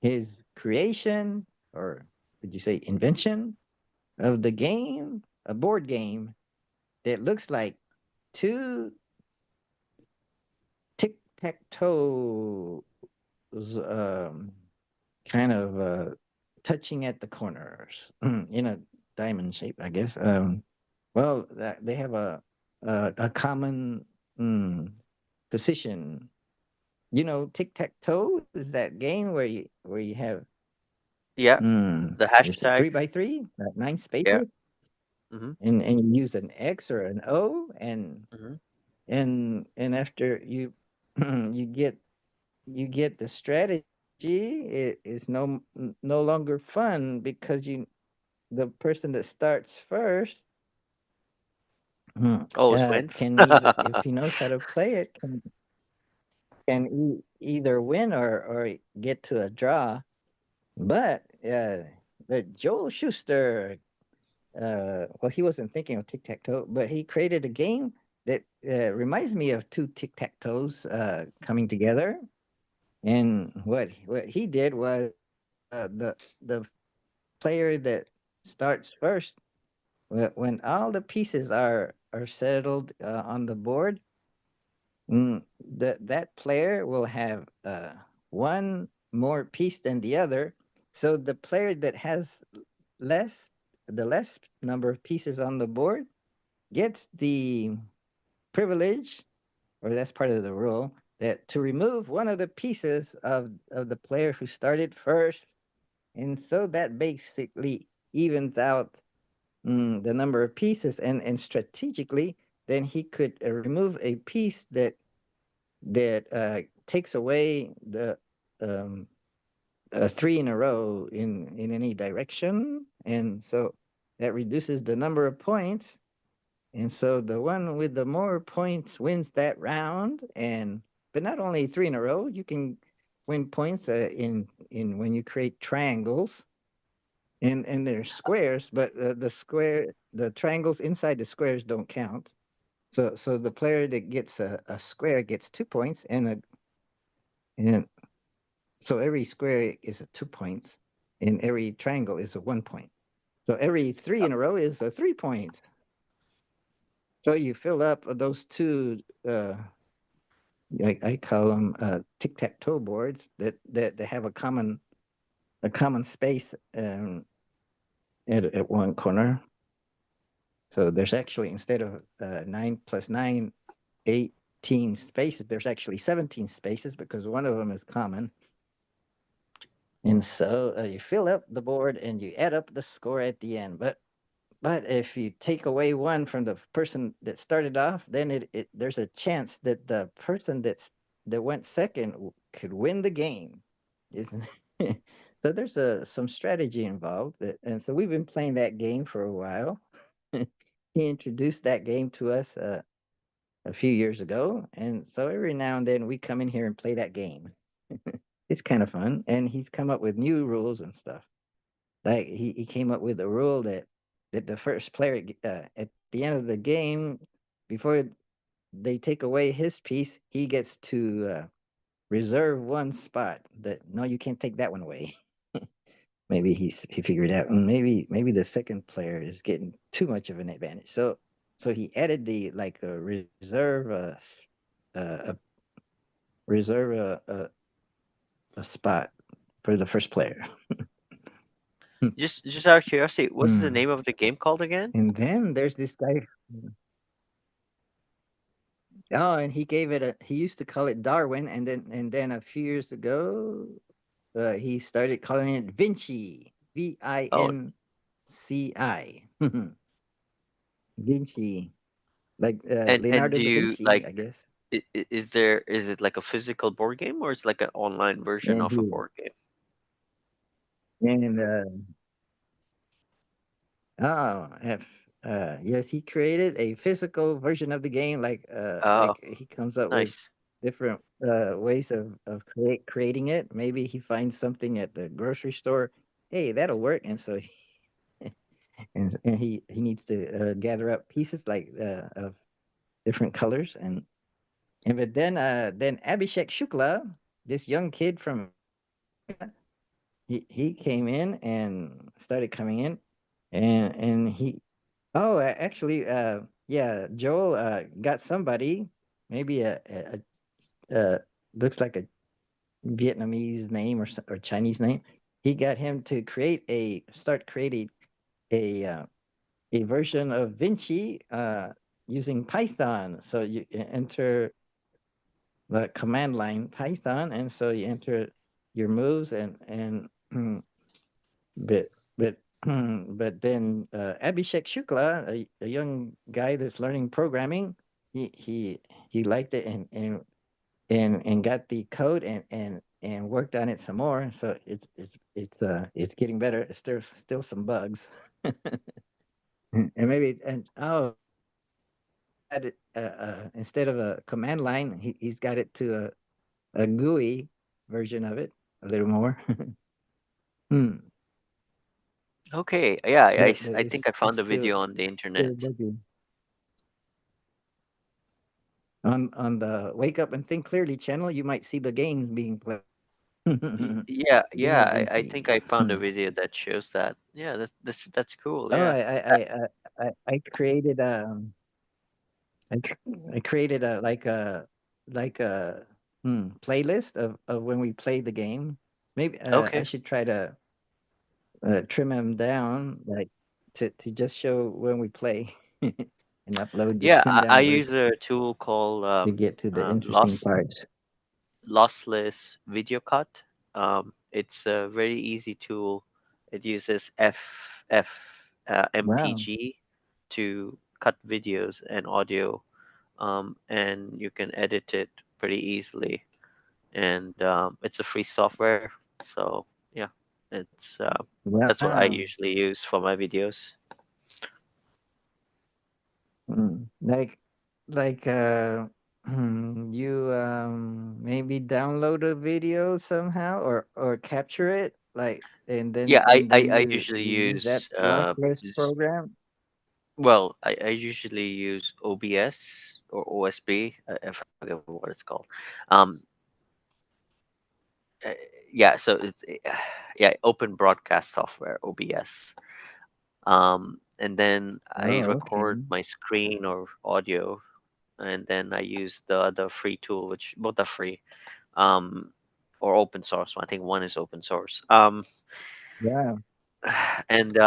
his creation, or would you say invention, of the game, a board game. that looks like two tic-tac-toe kind of touching at the corners in a diamond shape, I guess. Well, they have a common mm, position. You know, tic-tac-toe is that game where you have Yeah, the is it hashtag. 3 by 3, 9 Yeah. spaces, Mm-hmm. and you use an X or an O, Mm-hmm. and after you you get the strategy, it is no longer fun because the person that starts first Always wins. can either, if he knows how to play it, can either win or get to a draw. But Joel Schuster, well, he wasn't thinking of tic tac toe, but he created a game that reminds me of two tic tac toes coming together. And what he did was the player that starts first, when all the pieces are settled on the board, that player will have one more piece than the other. So the player that has less the less number of pieces on the board gets the privilege, or that's part of the rule, that to remove one of the pieces of the player who started first. And so that basically evens out the number of pieces, and strategically, then he could remove a piece that takes away the um, three in a row in any direction, and so that reduces the number of points. And so the one with the more points wins that round. And but not only three in a row, you can win points in when you create triangles, and they're squares, but the triangles inside the squares don't count. So the player that gets a square gets 2 points, and so every square is a 2 points, and every triangle is a 1 point. So every three in a row is a 3 points. So you fill up those two. I call them tic tac toe boards that have a common space at one corner. So there's actually, instead of 9 + 9, 18 spaces, there's actually 17 spaces because one of them is common. And so you fill up the board and you add up the score at the end. But if you take away one from the person that started off, then there's a chance that the person that went second could win the game. So there's some strategy involved, and so we've been playing that game for a while. He introduced that game to us a few years ago, and so every now and then we come in here and play that game. It's kind of fun, and he's come up with new rules and stuff. Like he came up with a rule that the first player at the end of the game, before they take away his piece, he gets to reserve one spot. That no, you can't take that one away. Maybe he figured out maybe the second player is getting too much of an advantage. So he added the like a a reserve a spot for the first player. Just out of curiosity, what's the Hmm. name of the game called again? And then there's this guy. Oh, and he used to call it Darwin, and then a few years ago, he started calling it Vinci, Oh, Vinci, Vinci, like and Leonardo do da you Vinci, like? I guess. Is it like a physical board game or it's like an online version And of a he board game? and oh, yes, he created a physical version of the game, Oh, like he comes up with nice. different ways of creating it. Maybe he finds something at the grocery store. Hey, that'll work, and so and he needs to gather up pieces like of different colors, and but then Abhishek Shukla, this young kid from he came in and started coming in, and he actually yeah, Joel got somebody, maybe a looks like a Vietnamese name or Chinese name. He got him to start creating a a version of Vinci using Python. So you enter the command line Python, and so you enter your moves and but but but then Abhishek Shukla, a young guy that's learning programming, he he he liked it and got the code and worked on it some more. So it's getting better. Still some bugs, and maybe and oh had it instead of a command line, he's got it to a GUI version of it a little more. Hmm. Okay, yeah, But I think I it's found a video on the still internet. buggy. On the Wake Up and Think Clearly channel, you might see the games being played. Yeah, Game yeah, of I Vinci. think I found a Hmm. video that shows that. Yeah, that's cool. Oh, Yeah. Uh, I created I created a like a playlist of when we play the game. Maybe I okay. should try to trim them down like to just show when we play and upload the Yeah, trimmed I down use version a tool called to get to the interesting parts. lossless video cut. It's a very easy tool. It uses Wow. MPG to cut videos and audio, and you can edit it pretty easily. And it's a free software, so yeah, it's that's what I Wow. usually use for my videos. Mm. Like you maybe download a video somehow or capture it like Yeah, and then I usually you use that use lossless program. well, I usually use OBS or OSB. I forget what it's called. Um, uh, yeah, so it's yeah, Open Broadcast Software (OBS). And then I Oh, okay. record my screen or audio, and then I use the other free tool, which both are free, um, or open source. I think one is open source. Yeah. And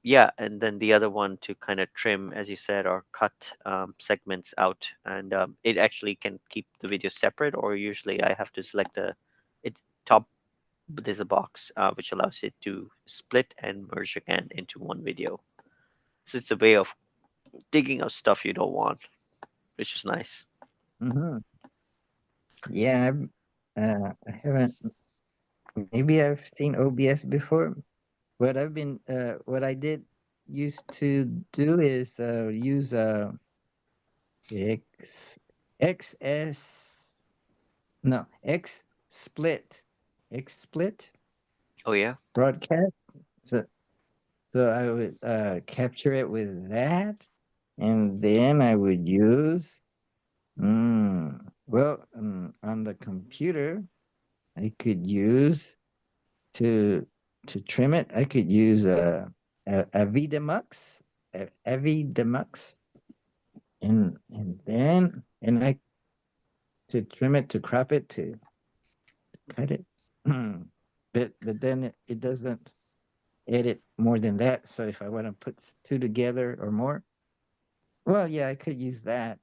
yeah, and then the other one to kind of trim, as you said, or cut segments out, and it actually can keep the video separate, or usually I have to select the it top. There's a box which allows it to split and merge again into one video. So it's a way of digging out stuff you don't want, which is nice. Hmm. Yeah, I haven't. Maybe I've seen OBS before. What I did used to do is use X XS no X split X split Oh yeah. broadcast. So I would capture it with that, and then I would use on the computer I could use to trim it. I could use a Videmux, a Videmux, and then and I to trim it to crop it to cut it. But then it doesn't edit more than that. So if I want to put two together or more, well, yeah, I could use that.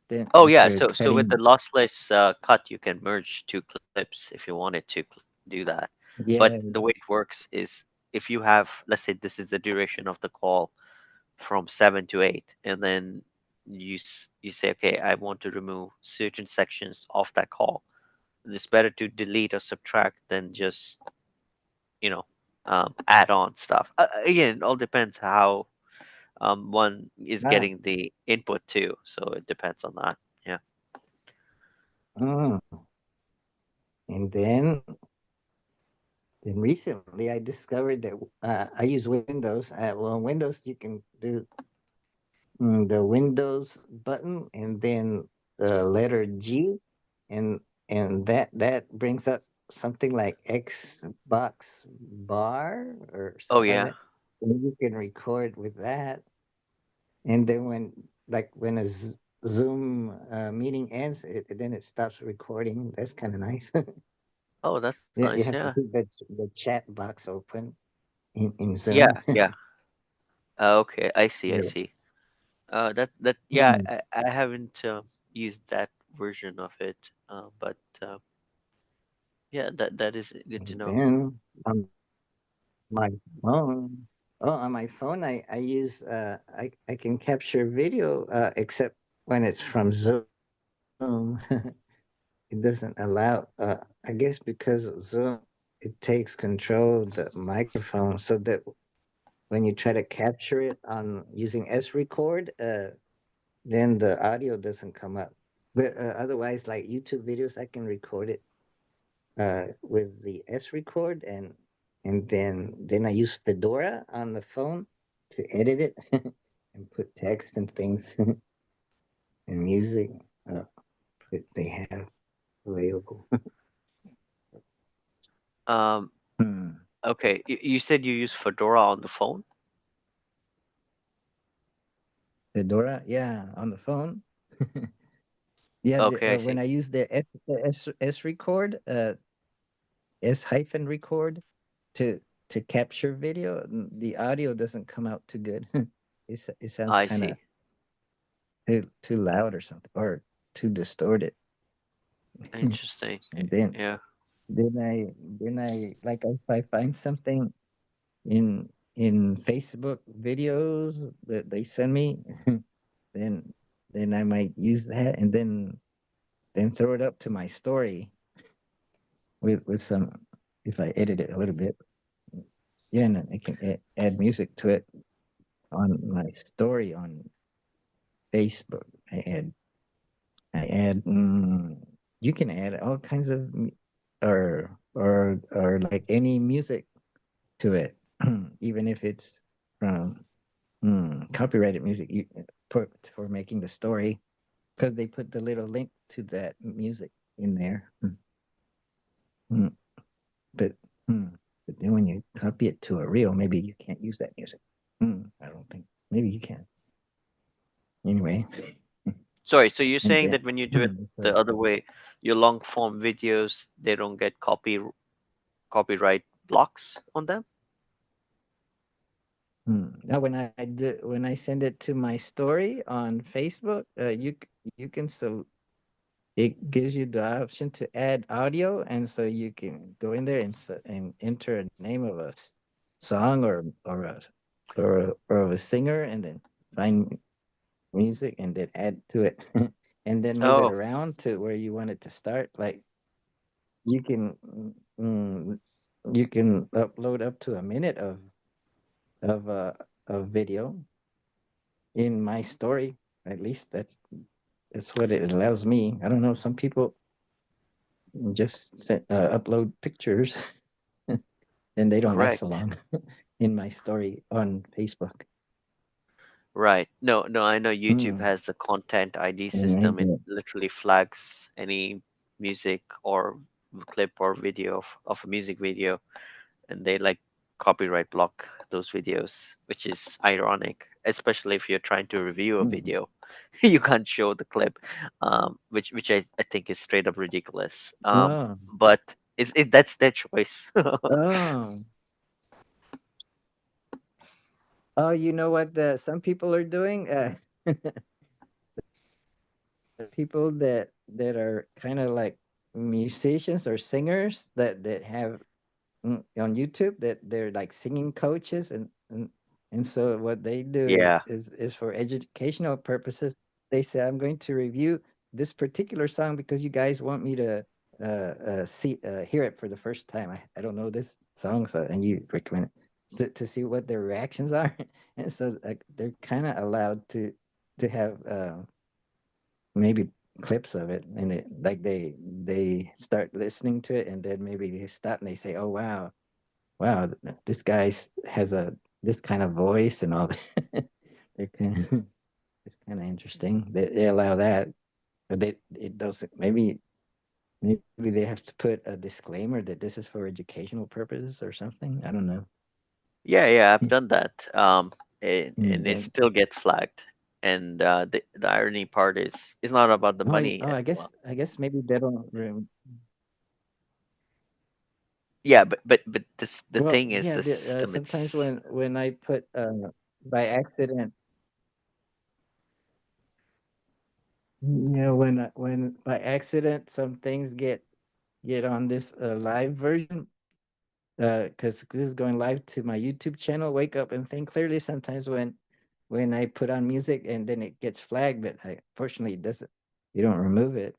Then Oh yeah. after So with the cutting, lossless cut, you can merge two clips if you wanted to do that. But yeah, the way it works is if you have, let's say, this is the duration of the call from 7 to 8, and then you say, okay, I want to remove certain sections of that call. It's better to delete or subtract than just you know add on stuff. Again, it all depends how one is ah, getting the input too. So it depends on that. Yeah. mm. And then recently I discovered that I use Windows. Well, Windows you can do the Windows button and then the letter G, and that brings up something like Xbox bar or Oh something like yeah. that. And you can record with that. and then when a Zoom meeting ends, then it stops recording. That's kind of nice. Oh, that's Yeah, nice. you have to Yeah. keep the chat box open in Zoom. Yeah. Yeah. Okay. I see. I Yeah. see. That yeah. Mm. I haven't used that version of it. But yeah, that is good to And know. then on my phone, oh, on my phone, I use I can capture video, except when it's from Zoom. It doesn't allow. I guess because Zoom it takes control of the microphone, so that when you try to capture it on using S record, then the audio doesn't come up. But otherwise, like YouTube videos, I can record it with the S record, and then I use Fedora on the phone to edit it and put text and things and music uh, that they have available. Um. Hmm. Okay. You said you use Fedora on the phone. Fedora, yeah, on the phone. Yeah, Okay. I when see. I use the S record, S hyphen record to capture video, the audio doesn't come out too good. It sounds I kind of see. too loud or something, or too distorted. And Interesting. then Yeah. then I like if I find something in Facebook videos that they send me, then I might use that, and then throw it up to my story with some, if I edit it a little bit. Yeah, and then I can add music to it on my story on Facebook. I add you can add all kinds of or like any music to it, even if it's from copyrighted music, for making the story, because they put the little link to that music in there. Mm, but mm, but then when you copy it to a reel, maybe you can't use that music. I don't think. Maybe you can. Anyway, Sorry. So you're and saying then that when you do it so, the other way, your long form videos they don't get copyright blocks on them? now when I send it to my story on Facebook, you can still, it gives you the option to add audio, and so you can go in there and enter a name of a song, or of a singer, and then find music and then add to it, and then move it Oh, around to where you want it to start. Like you can mm, you can upload up to a minute of uh, of video in my story. At least that's what it allows me. I don't know. Some people just upload pictures and they don't last so correct. long in my story on Facebook. Right. No, no, I know YouTube Mm. has the content ID And system. It maybe, literally flags any music or clip or video of a music video, and they like copyright block those videos, which is ironic, especially if you're trying to review a mm. video. You can't show the clip, which I think is straight up ridiculous. Oh, But that's their choice. oh, oh! You know what? Some people are doing. People that are kind of like musicians or singers that have on YouTube, that they're like singing coaches, and so what they do Yeah. is for educational purposes. They say, I'm going to review this particular song because you guys want me to see hear it for the first time. I don't know this song, so, and you recommend it to see what their reactions are. And so like they're kind of allowed to have maybe clips of it, and they start listening to it, and then maybe they stop and they say, oh wow, this guy has this kind of voice and all that. They're kind of, it's kind of interesting. They allow that, but it doesn't. Maybe they have to put a disclaimer that this is for educational purposes or something. I don't know. Yeah, yeah, I've done that. And it But still get flagged. And the irony part is it's not about the money. I Well, guess maybe they don't. yeah, but the Well, thing is yeah. the system. Sometimes It's when I put by accident, when by accident some things get on this live version, because this is going live to my YouTube channel, Wake Up and Think Clearly. Sometimes when I put on music and then it gets flagged, but fortunately it doesn't. You don't remove it,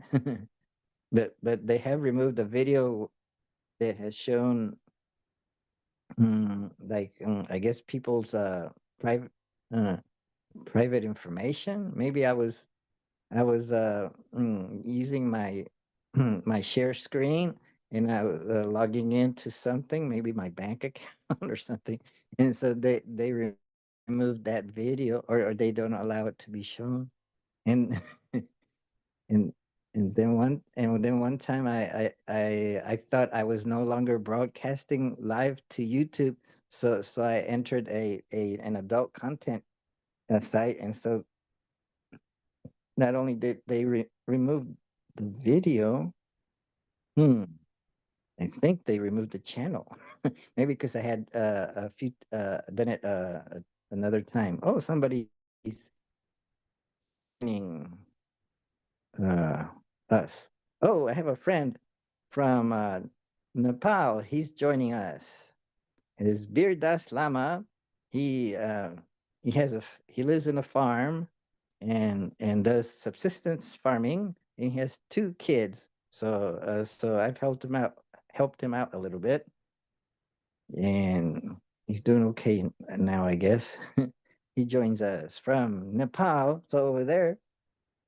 but they have removed the video that has shown, I guess people's private uh, private information. Maybe I was using my my share screen, and I was logging into something, maybe my bank account or something, and so they removed that video, or they don't allow it to be shown, and and and then one time I thought I was no longer broadcasting live to YouTube, so I entered a an adult content site, and so not only did they remove the video, hmm, I think they removed the channel. Maybe because I had a few done it another time. Oh, somebody's joining uh, us. Oh, I have a friend from Nepal. He's joining us. It is Bir Das Lama. He uh, he lives in a farm and does subsistence farming. And he has two kids. So I've helped him out a little bit, and he's doing okay now, I guess. He joins us from Nepal. So over there,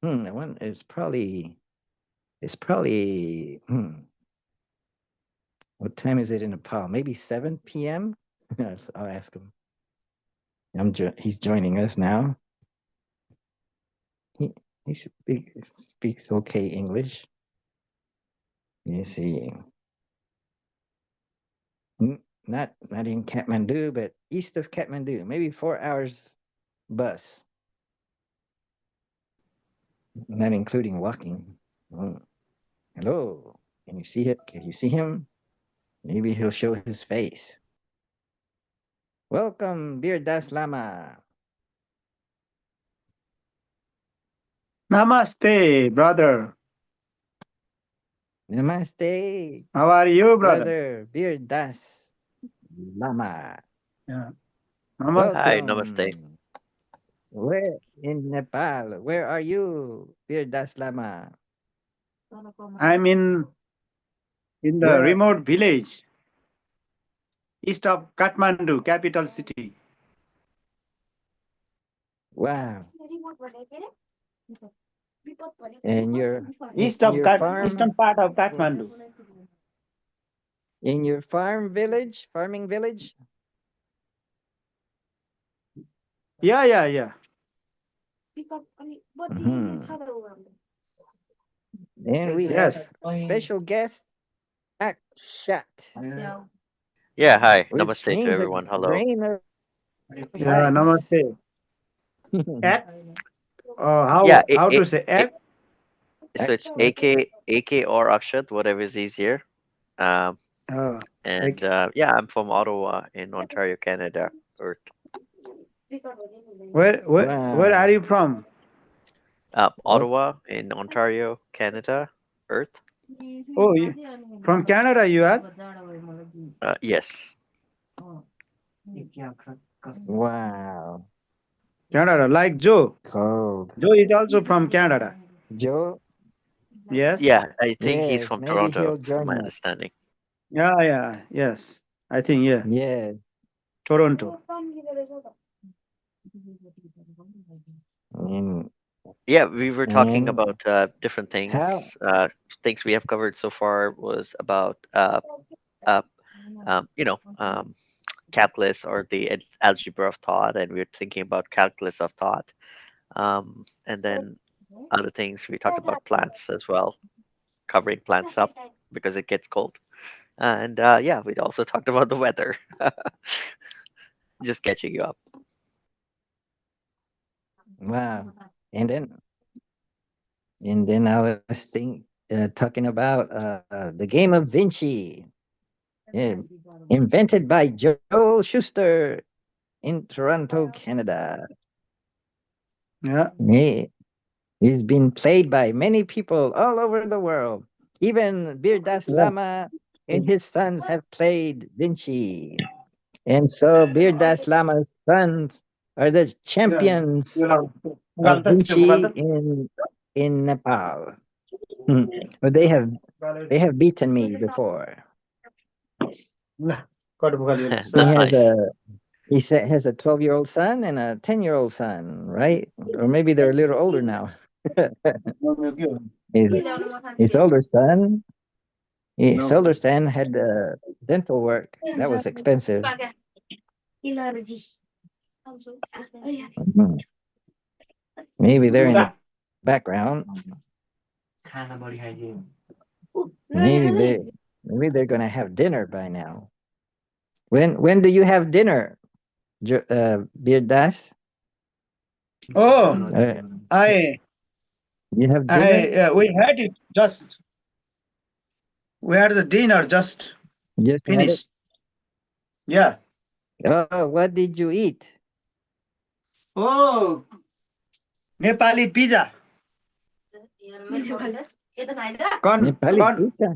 I wonder, it's probably what time is it in Nepal? Maybe 7 p.m. I'll ask him. He's joining us now. He speaks okay English. Let me see. Not in Kathmandu, but east of Kathmandu. Maybe 4 hours bus, not including walking. Oh, hello. Can you see it? Can you see him? Maybe he'll show his face. Welcome, Bir Das Lama. Namaste, brother. Namaste, How are you, brother? brother Bir Das Lama. Yeah. Namaste. hi, namaste. Welcome. Where in Nepal? Where are you, Bir Das Lama? I'm in the Where? remote village east of Kathmandu, capital city. Wow. And East of your farm eastern part of Kathmandu. in your farming village. Yeah. Mhm. And we have Yes. special guest Akshat, Yeah, hi, which namaste to means a everyone. Hello. grain of Yeah, ice. namaste. Egg? Yeah, How to say egg? so it's Akshat. AK or Akshat, whatever is easier. Um, Oh, and egg. yeah, I'm from Ottawa in Ontario, Canada. Earth. Where are Wow. you from? Oh, Ottawa in Ontario, Canada. Earth. Oh, from Canada you are? Yes. wow. Canada, like Joe. Cold. Joe is also from Canada. Joe. Yes. Yeah, I think he's Yes, from maybe Toronto, he'll from join my us. understanding. Yes. I think yeah. Yeah. Toronto. And, Yeah, we were talking and about different how? things. Things we have covered so far was about uh, calculus or the algebra of thought, and we are thinking about calculus of thought. And then other things we talked about plants as well, covering plants up because it gets cold. And yeah, we also talked about the weather, just catching you up. Wow. And then I was talking about the game of Vinci, yeah, invented by Joel Schuster in Toronto, Canada. Yeah. He's been played by many people all over the world. Even Birdas Lama and his sons have played Vinci. And so Birdas Lama's sons are the champions of Vinci in Nepal. But they have beaten me before. He That's has nice. has a 12-year-old son and a 10-year-old son, right? Or maybe they're a little older now. his, his older son, his older son had dental work. That was expensive. Mhm. Maybe they're in the background. Maybe they're gonna have dinner by now. When do you have dinner, Beardas? Oh, You have dinner? we had it just. We had the dinner just Just had it? finished. Yeah. Oh, what did you eat? Oh, Nepali pizza. Nepali pizza.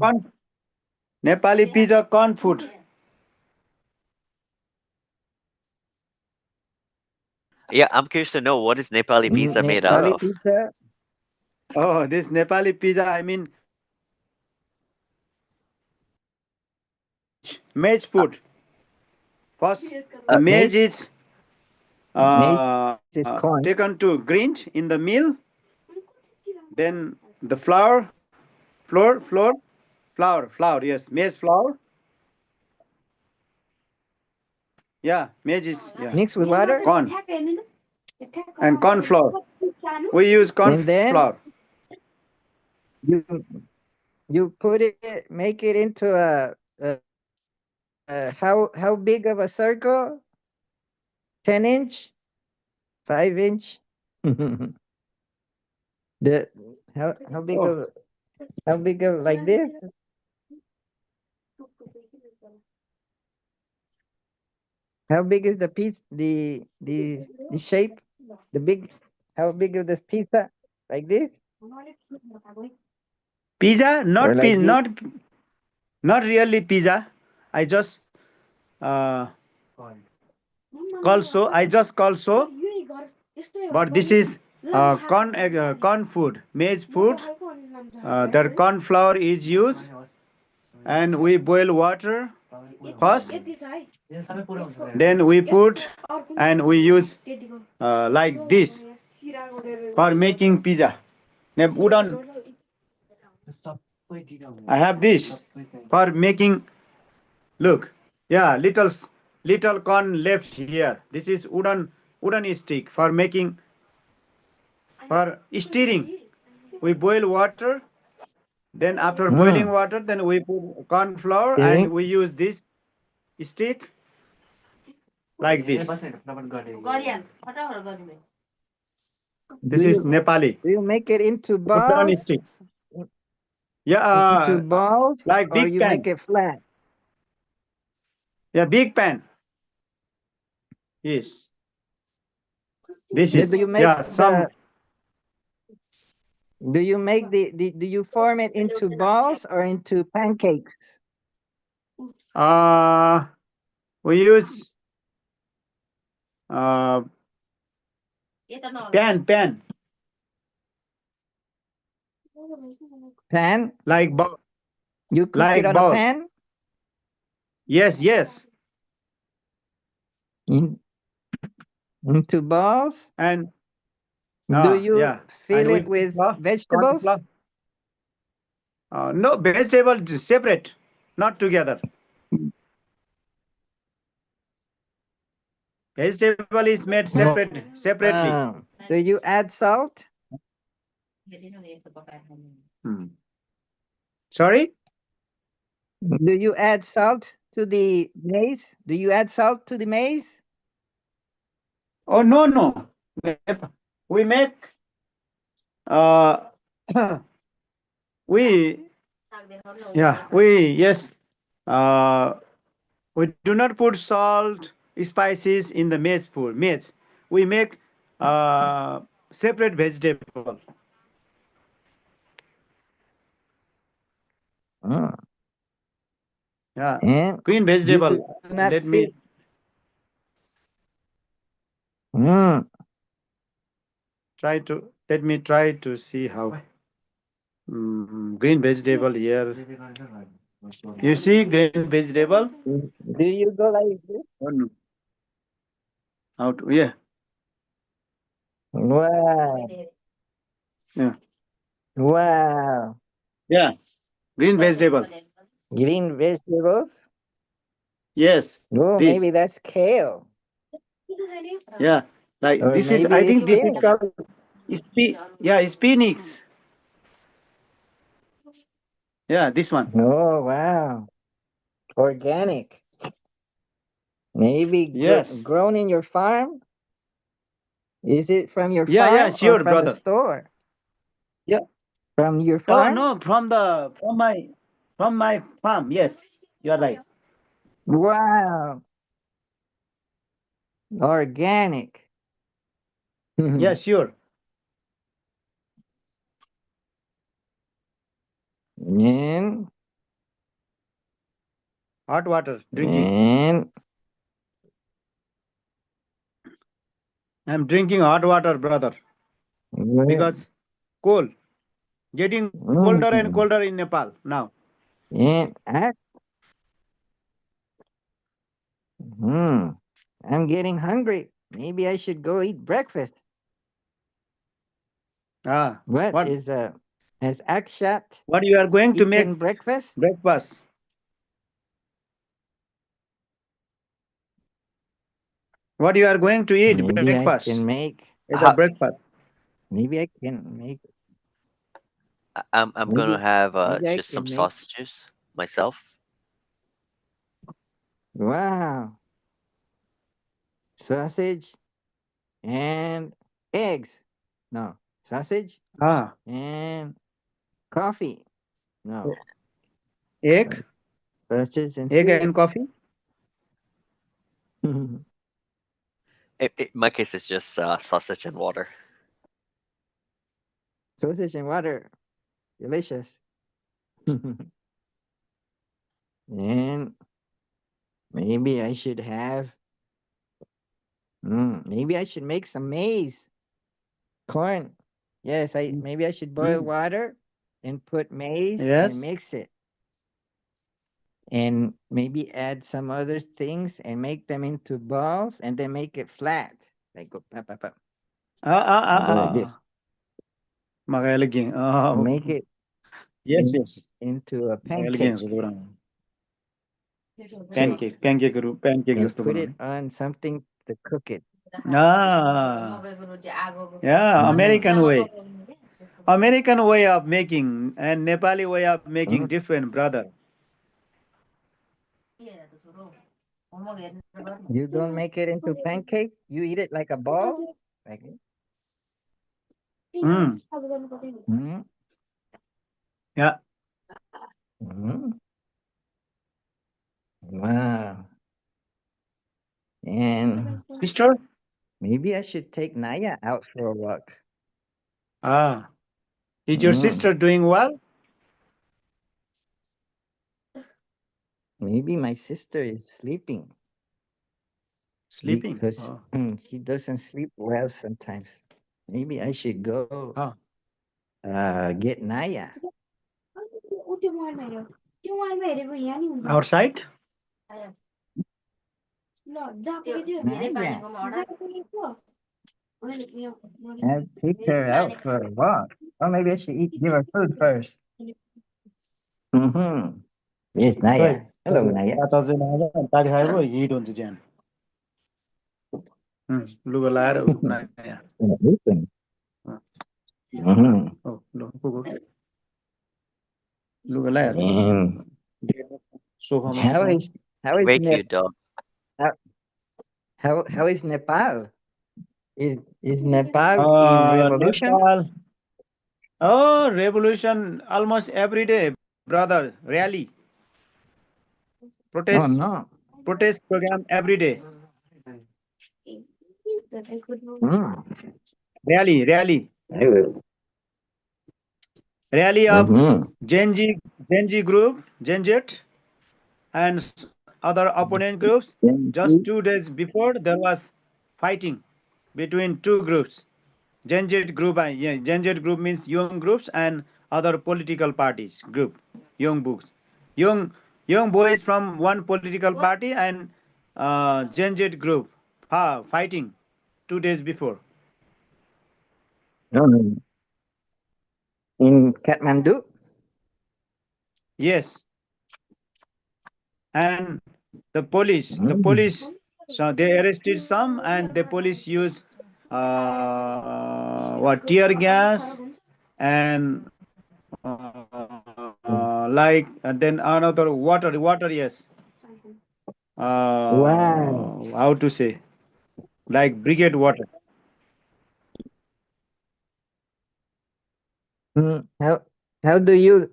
Nepali pizza, corn food. Yeah, I'm curious to know what is Nepali pizza made out Nepali of. pizza. Oh, this Nepali pizza, I mean, maize Uh, food. First, the uh, maize Maize. is Maize is corn. taken to grind in the mill. Then the flour. Yes, maize flour. Yeah, maize is Mixed with water. corn and corn flour. We use corn And then flour. you put it, make it into how big of a circle? 10-inch? 5-inch? the Oh, how big of like this? How big is the piece? The shape? The big? How big of this pizza? Like this pizza? or like this? Not really pizza. I just uh, call so. I just call so. But this is corn food, maize food. That corn flour is used, and we boil water first. Then we put and we use like this for making pizza. Udon. I have this for making. Look, yeah, little corn left here. This is wooden stick for making for stirring. We boil water. Then after boiling Mm. water, then we put corn flour and Hearing? we use this stick like this. Do This is you Nepali make it into wooden balls? sticks. Yeah, Into balls, like or big you make pan. it flat? Yeah, big pan. Yes, this Do is you make yeah some. do you form it into balls or into pancakes? Uh, we use uh pan Pan? like ball You cook it like on a ball. pan? Yes, In, into balls? and Do you yeah, and fill we it put with flour, corn vegetables? flour. No vegetable separate, not together. Vegetable is made separately. Do you add salt? Hmm. Sorry? Do you add salt to the maize? Do you add salt to the maize? Oh no. we make we yes we do not put salt spices in the maize food. Maize we make separate vegetable. Mm. Yeah, And green you vegetable. do not Let feel. me Mm. let me try to see how green vegetable here. You see green vegetable? Do you go like this? Oh, no. How to, yeah. Wow. Yeah. Wow. Yeah. Green vegetable. Green vegetables? Yes. Oh, This. maybe that's kale. Yeah. Like Or this is maybe I it's think this is spinach. called spinach. Yeah, this one. Oh, wow. Organic. Maybe Yes. grown in your farm? Is it from your Yeah, farm or sure, from the brother. store? Yeah. From your Oh farm? no, from my farm. Yes, you are right. Wow. Organic. Yeah, sure. And Hot water drinking. and I'm drinking hot water, brother, because cold. Getting colder and mm, colder in Nepal now. and mm, I'm getting hungry. Maybe I should go eat breakfast. Ah, What what is has Akshat what you are going to make eaten breakfast? breakfast? What you are going to eat Maybe I breakfast? can make. It's a How, breakfast. Maybe I can make. I'm gonna Maybe have maybe I just some can make. sausages myself. Wow, sausage and eggs. No, sausage Ah, and coffee. No, egg, sausage and egg cereal. and coffee. My case is just sausage and water. Sausage and water. Delicious. And maybe I should have. Maybe I should make some maize corn. Yes, I maybe I should boil Mm. water and put maize and Yes. mix it, and maybe add some other things and make them into balls and then make it flat. Like go pop, pop, pop, Ah, ah, ah, and go like ah. this. Magaya lagi. Oh, Make it yes, yes. into a Magaya lagi yang pancake. sudah orang. Shake Pancake and जस्तो put बनाउने. it on something to cook it. Ah, yeah, American way of making and Nepali way of making Mm. different, brother. You don't make it into pancake. You eat it like a ball. Like Mm. mm, Yeah. mm. Wow. And Sister? maybe I should take Naya out for a walk. Ah, is your Mm. sister doing well? Maybe my sister is sleeping Sleeping. because Oh. she doesn't sleep well sometimes. Maybe I should go Ah. get Naya. Outside? Naya. And take her out for a walk. Or maybe I should give her food first. Mm-hmm. Yes, खै Naya. Hello, Naya. रात चाहिँ नआएर तारी खाएको hit हुन्छ ज्यान लुगा लाएर नयाँ Open. Mm-hmm. लु लुगा लगाइहाल्छ And सोफामा how सुताउनु is Wake Nep you, dog. how is Nepal? Is Nepal in revolution? Nepal. Oh, revolution almost every day, brother. Rally, Oh protest, no. protest program every day. Mm. Rally of Mm-hmm. Genji group, Genjet, and other opponent groups. Just See? 2 days before, there was fighting between two groups. Genjet group, yeah, Genjet group means young groups and other political parties group, young books, young young boys from one political party and Genjet group fighting 2 days before. No, no. In Kathmandu? Yes, and the Mm. police, so they arrested some, and the police used what, tear gas and like, and then another water, yes, Wow. how to say, like brigade water. Mm. How do you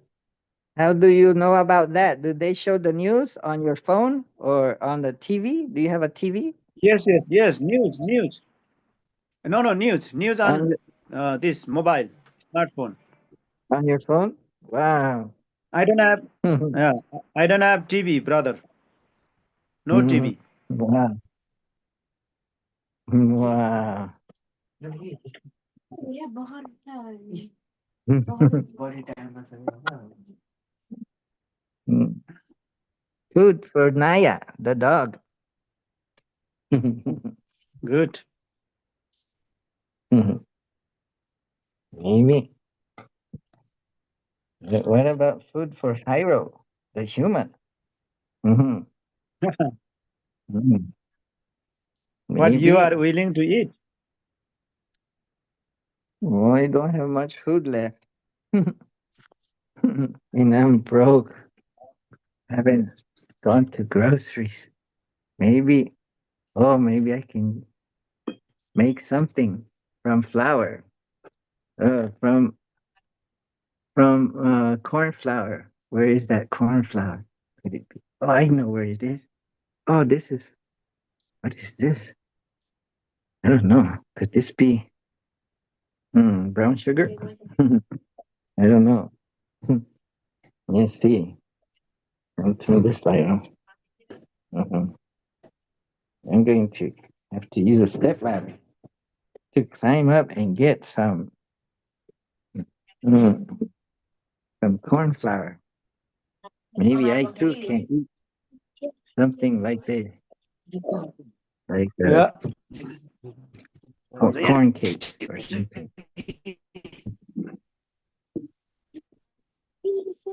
how do you know about that? Do they show the news on your phone or on the TV? Do you have a TV Yes, news, no, news on on this mobile smartphone. on your phone? Wow. I don't have, yeah, I don't have TV, brother. No Mhm. TV. Wow. Wow. Mm. Food for Naya, the dog. Good. Maybe. What about food for Hyro, the human? Mhm. Mm. What you Maybe. are willing to eat? Oh, I don't have much food left. And I'm broke. Haven't gone to groceries. Maybe, oh, maybe I can make something from flour, from corn flour. Where is that corn flour? Could it be? Oh, I know where it is. Oh, this is, what is this? I don't know. Could this be brown sugar? I don't know. Let's see. I'll turn this light on. Uh-huh. I'm going to have to use a step ladder to climb up and get mm, some corn flour. Maybe I too can eat something like this, like Yeah. corn cake or something.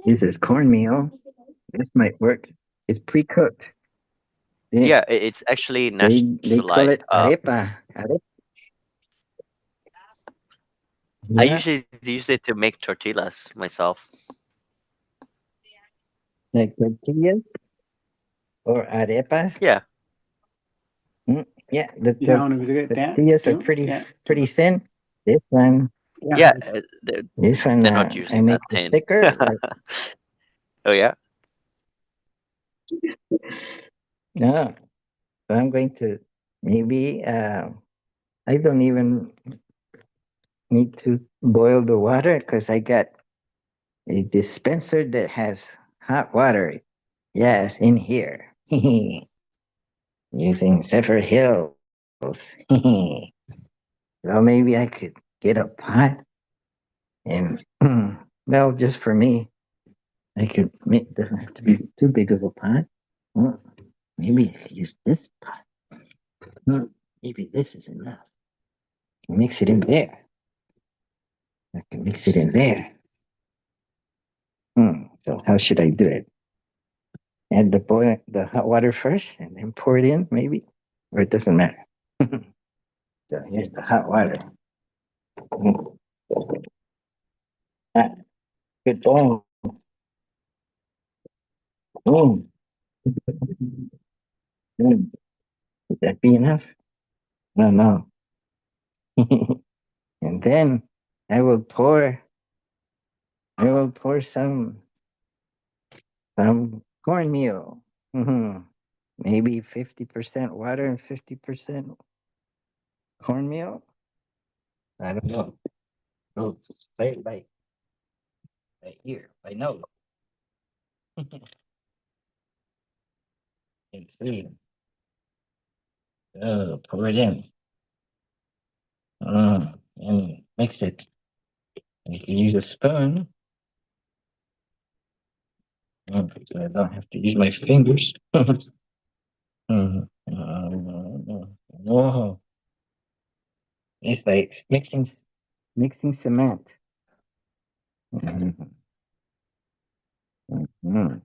This is cornmeal. This might work. It's pre-cooked. They, Yeah, it's actually they call nationalized. it arepa. I Yeah, usually use it to make tortillas myself. like tortillas or arepas. Yeah, Yeah, Yeah, the tortillas are pretty thin. This one, yeah, yeah. this one, they're not I usually make that it thin. thicker. Like, Oh yeah, no, so I'm going to maybe. I don't even need to boil the water because I got a dispenser that has hot water. Yes, in here. Using Zephyr Hills. So maybe I could get a pot and, well, just for me, I could make, doesn't have to be too big of a pot. Well, maybe I could use this pot. Maybe this is enough. Mix it in there. I can mix it in there. So how should I do it? Add the hot water first, and then pour it in, maybe, or it doesn't matter. So here's the hot water. Mm. Ah, good boil. Mm. Mm. Would that be enough? No, no. And then I will pour some cornmeal. Maybe 50% water and 50% cornmeal. I don't know. Oh, say it by ear, by nose. And see. Oh, pour it in. And mix it. You can use a spoon. So I don't have to use my fingers. Oh, it's like mixing cement. Mhm. Mhm.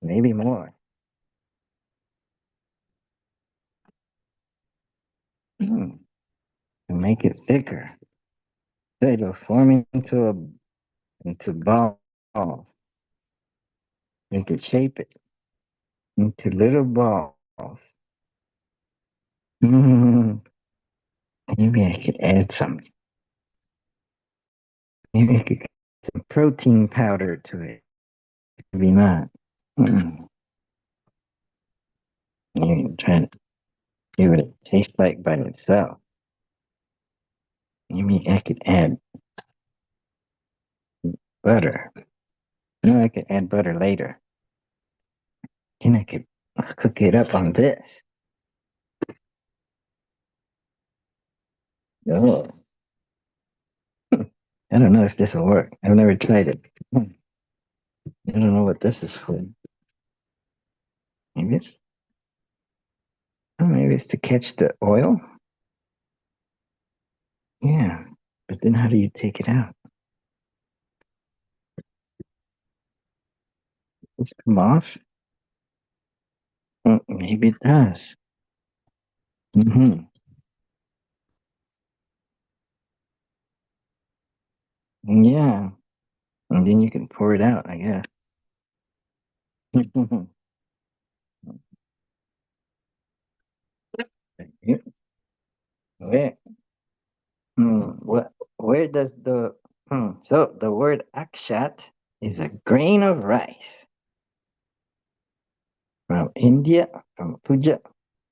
Maybe more. To make it thicker. So it'll form into balls. You could shape it into little balls. Maybe I could add some. Maybe I could add some protein powder to it. Maybe not. Mm. You can try to see what it tastes like by itself. Maybe I could add butter. No, I could add butter later. Then I could cook it up on this. Oh, I don't know if this will work. I've never tried it. I don't know what this is for. Maybe it's to catch the oil. Yeah, but then how do you take it out? Does it come off? Maybe it does. Hmm. Yeah, and then you can pour it out, I guess. Where, where does so the word akshat is a grain of rice from India, from Puja.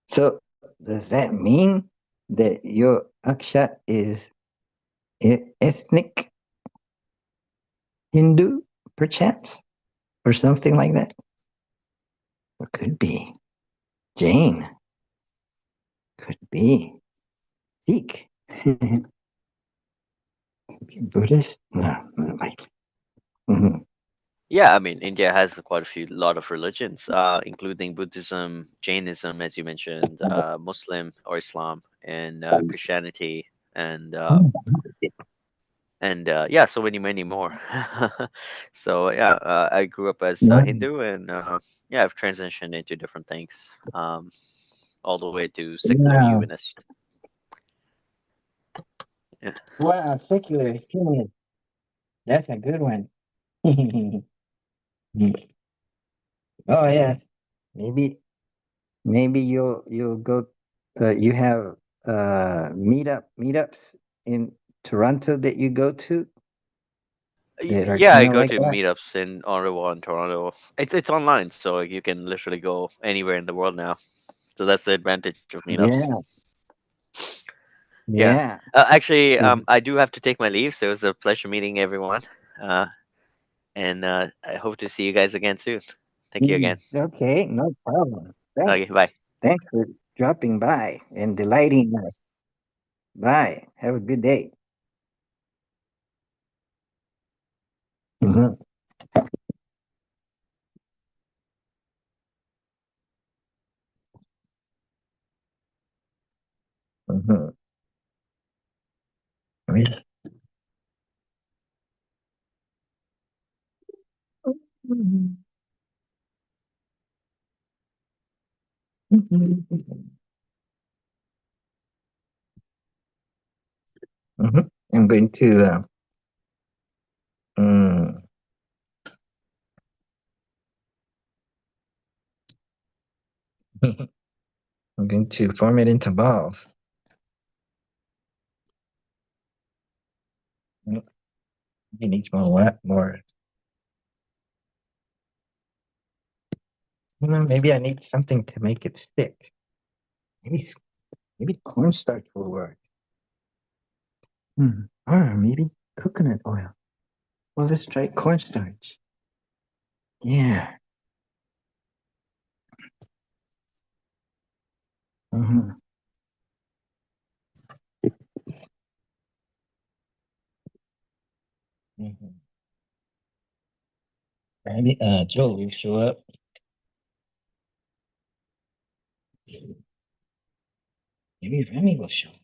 So does that mean that your akshat is ethnic Hindu, perchance, or something like that? Or could be Jain, could be Sikh, Buddhist. No, not like. Mhm. Yeah, I mean, India has quite a lot of religions, including Buddhism, Jainism, as you mentioned, Muslim or Islam, and Christianity, and yeah, so many more. So yeah, I grew up as Wow. Hindu, and yeah, I've transitioned into different things, all the way to secular Wow. humanist. Yeah. Wow, secular humanist. That's a good one. Oh yeah, maybe you'll go. You have meetups in Toronto that you go to that are Yeah, I kind of go like to that. meetups in Ottawa and Toronto. It's online, so you can literally go anywhere in the world now. So that's the advantage of meetups. Yeah, Yeah. yeah. Actually, Mhm. I do have to take my leave, so it was a pleasure meeting everyone. Uh, and I hope to see you guys again soon. Thank you again. Okay, no problem. Okay, bye. Thanks for dropping by and delighting us. Bye. Have a good day. Mhm, mhm. Really? Mhm, mhm, mhm. I'm going to mm, I'm going to form it into balls. He needs more what? More. Maybe I need something to make it stick. Maybe cornstarch will work. Or maybe coconut oil. Well, let's try cornstarch. Yeah. Mm-hmm. Mm-hmm. Maybe Joe will show up. Maybe Remy will show up.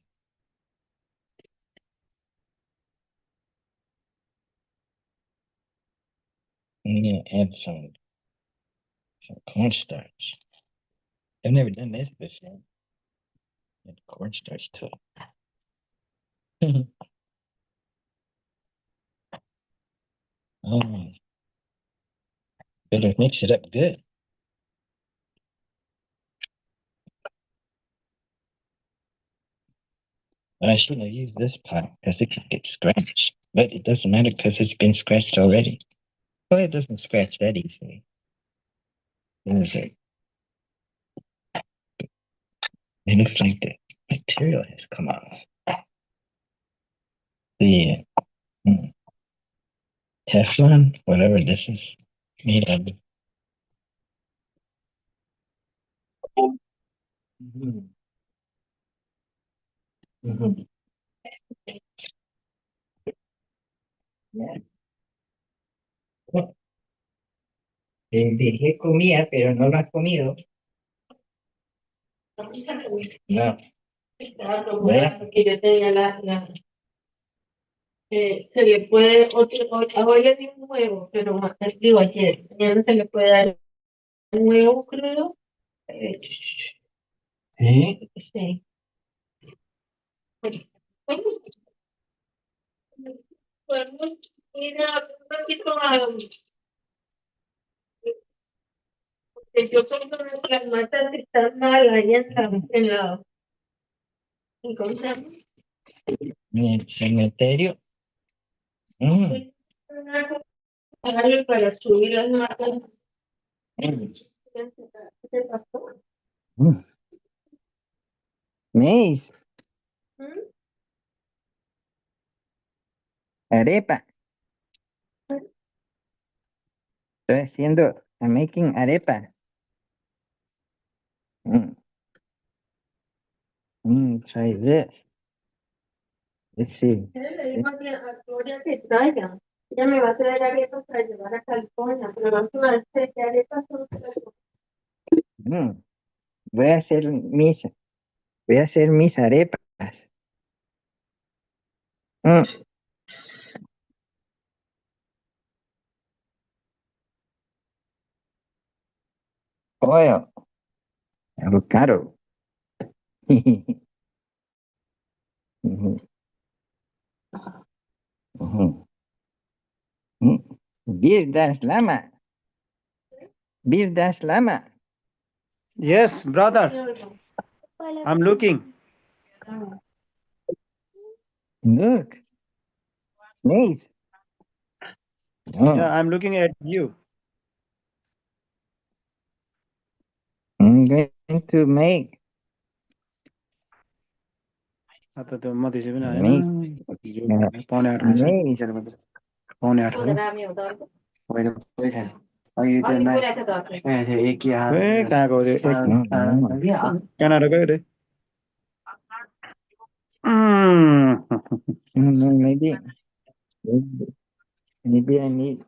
I'm gonna add some cornstarch. I've never done this before. Add cornstarch to it. Oh, better mix it up good. But I shouldn't have used this pot because it could get scratched. But it doesn't matter because it's been scratched already. Well, it doesn't scratch that easily. Does it? It looks like the material has come off. The Teflon, whatever this is made of. Mhm. Mhm. Yeah. Dije comía, pero no lo has comido. No. Porque yo tenía se le puede, hoy le di un huevo, pero digo ayer, ya no se le puede dar un huevo crudo. Sí. Sí. Podemos ir a un poquito a, porque yo tengo las matas que están mal allá ¿cómo se llama? En el cementerio. Mm. Para subir las matas. Mm. ¿Qué pasó? Maíz, ¿Mm? arepa. Estoy haciendo, I'm making arepas. Try this. Let's see. Le digo a Gloria que traiga. Ella me va a traer arepas para llevar a California, pero la última vez que arepas son Mm. Voy a hacer mis arepas. Mm. Oil. Avocado. Mhm. Mhm. Mm. Bir das lama. Bir das lama. Yes, brother. I'm looking. Look. Nice. Oh. Yeah, I'm looking at you. I'm going to make आता तो मधे से पनि आएन Nice. पौने 8 बजे Nice. पौने 8 होइन पैसा एक कहाँको हो त्यो क्यानाडा गयो रे Maybe I need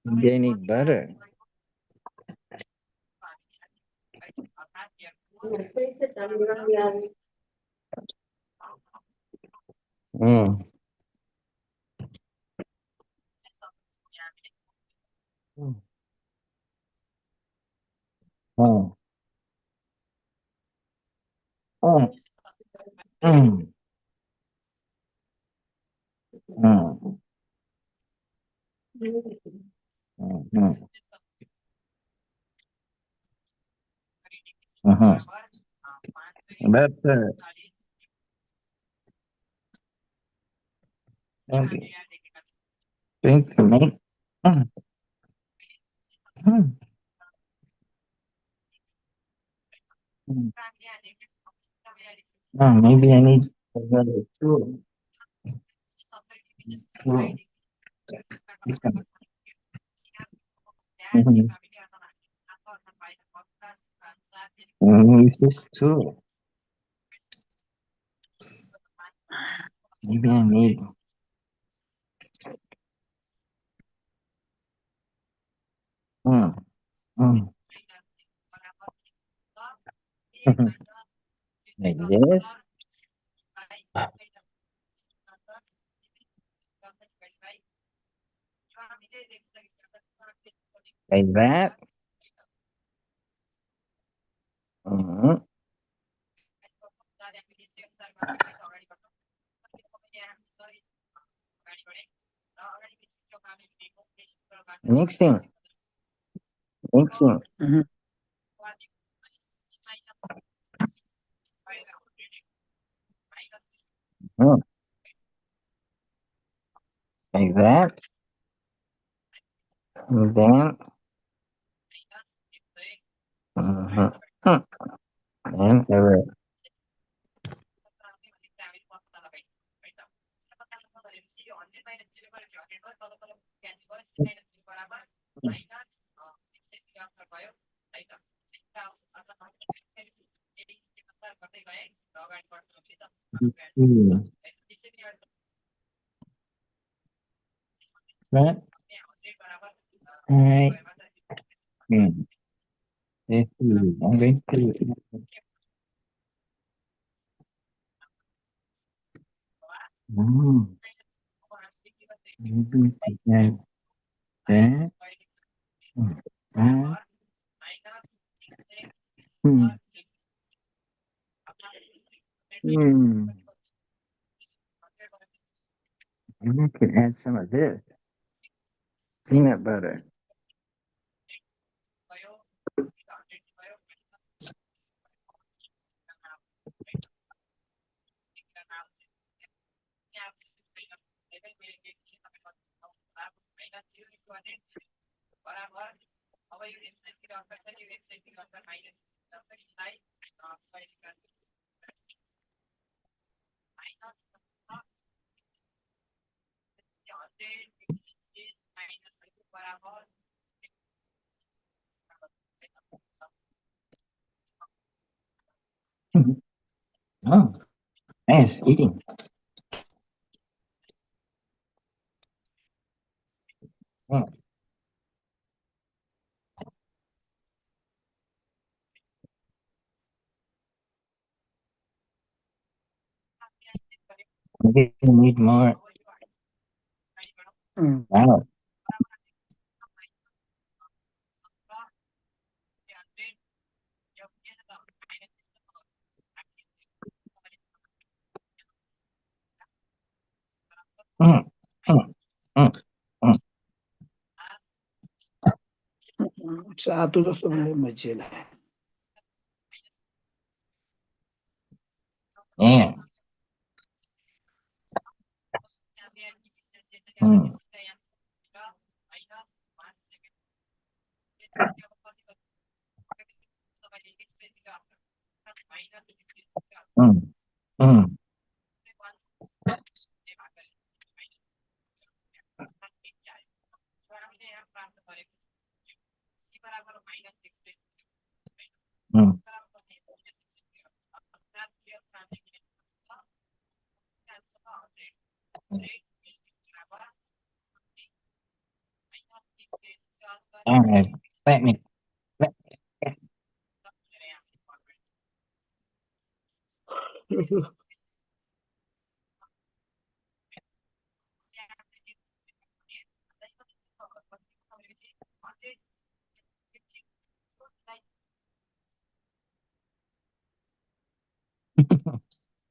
maybe I need butter. Mm. Oh. Oh. Mm. Mm. Mm. Uh-huh. But Okay. Think to make. Mm, mm, mm. Maybe I need another tool. This tool. Mhm. Use this tool. Maybe I need. Mm, mm. Like this. Like that. Mhm. Mixing. Mixing. Mhm. Mm. Like that. And then. Mhm. Mm. And there. Mm. Right. Right. Mm. Let's see. I'm going to. Mm. Maybe like that. Mm. That. Mm. Mm. And I could add some of this peanut butter. Mhm. Oh, nice eating. Mm. Maybe we need more. Mm. Wow. Mm. Mm. Mm. Mm. चहा तुझं सगळं मजेला आहे. Yeah. Mm. Mm. Mm. Mm. All right. Let me. Let,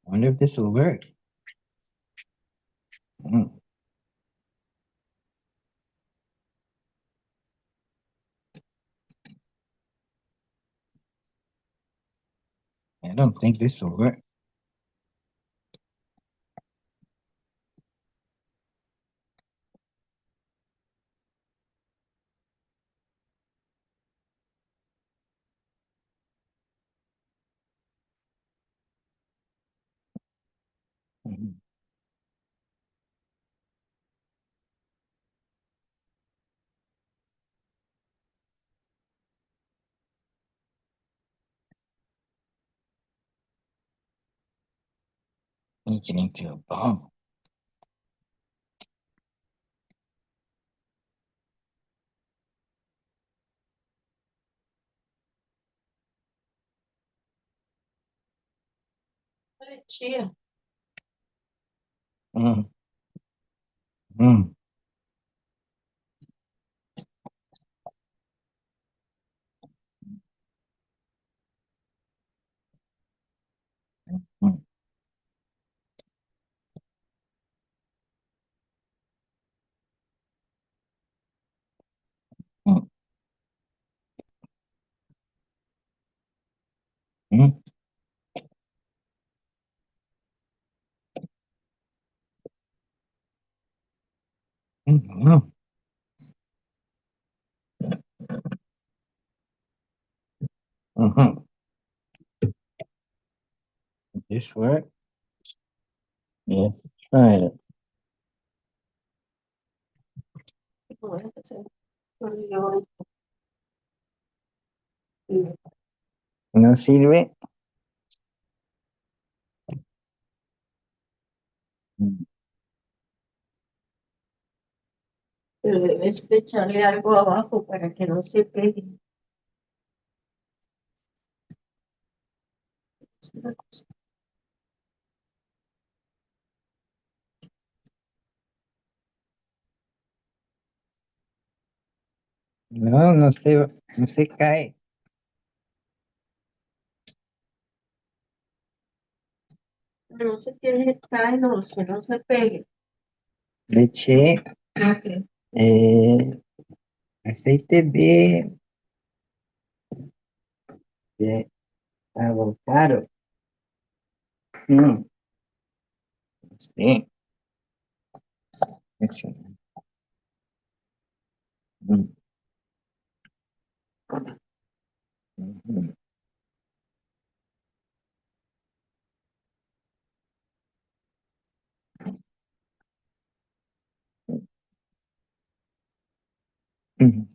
wonder if this will work. Mm. I don't think this will work. Mhm. Make it into a bomb. Chia. Mm. Mm. Mm. Mm. Mm. Mm. Mhm. This work? Yes, try it. ¿No sirve? Mm. Pero debes de echarle algo abajo para que no se pegue. No, no se cae. No se tiene que caer, no, que no se pegue. Le eché Ok. eh, aceite de avocado. Mm. Sí, excelente. Mm. Mhm. Mhm.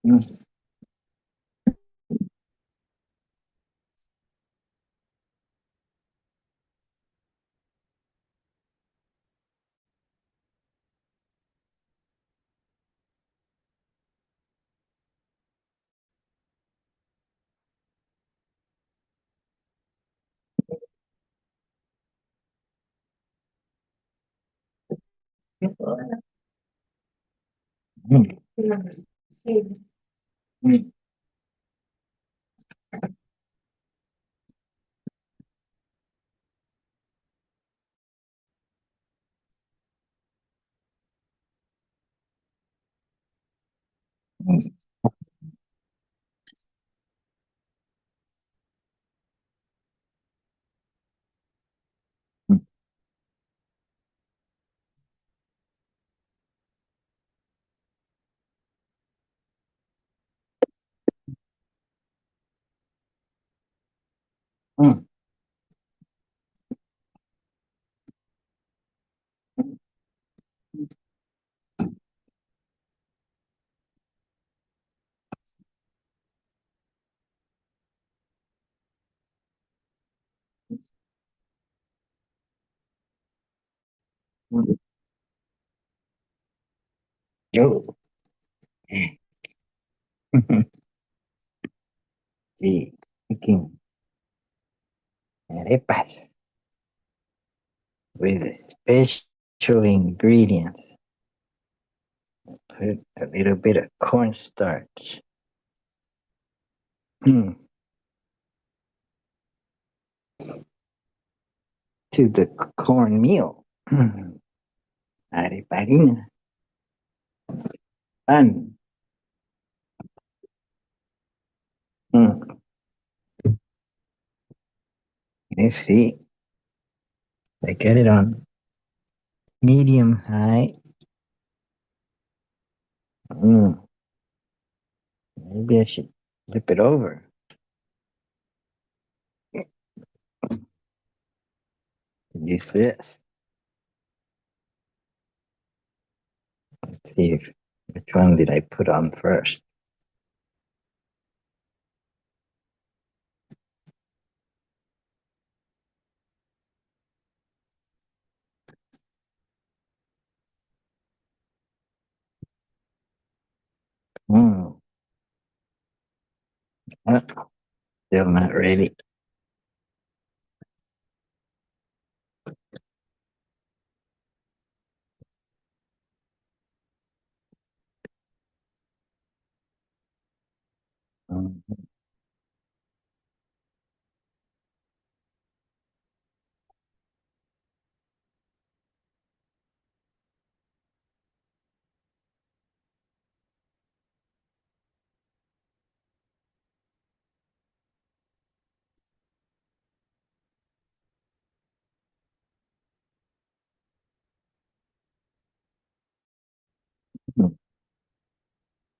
Mm. Mm. Sí. Mm. Mm. Mm. Mm. Yo. Sí, making arepas with special ingredients. Put a little bit of cornstarch. Mm. To the cornmeal. Mm. Areparina. Pan. Mm. Let's see. I get it on medium high. Mm. Maybe I should flip it over. Use this. Let's see which one did I put on first. Hmm. Still not ready. Mhm.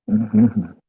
Mhm.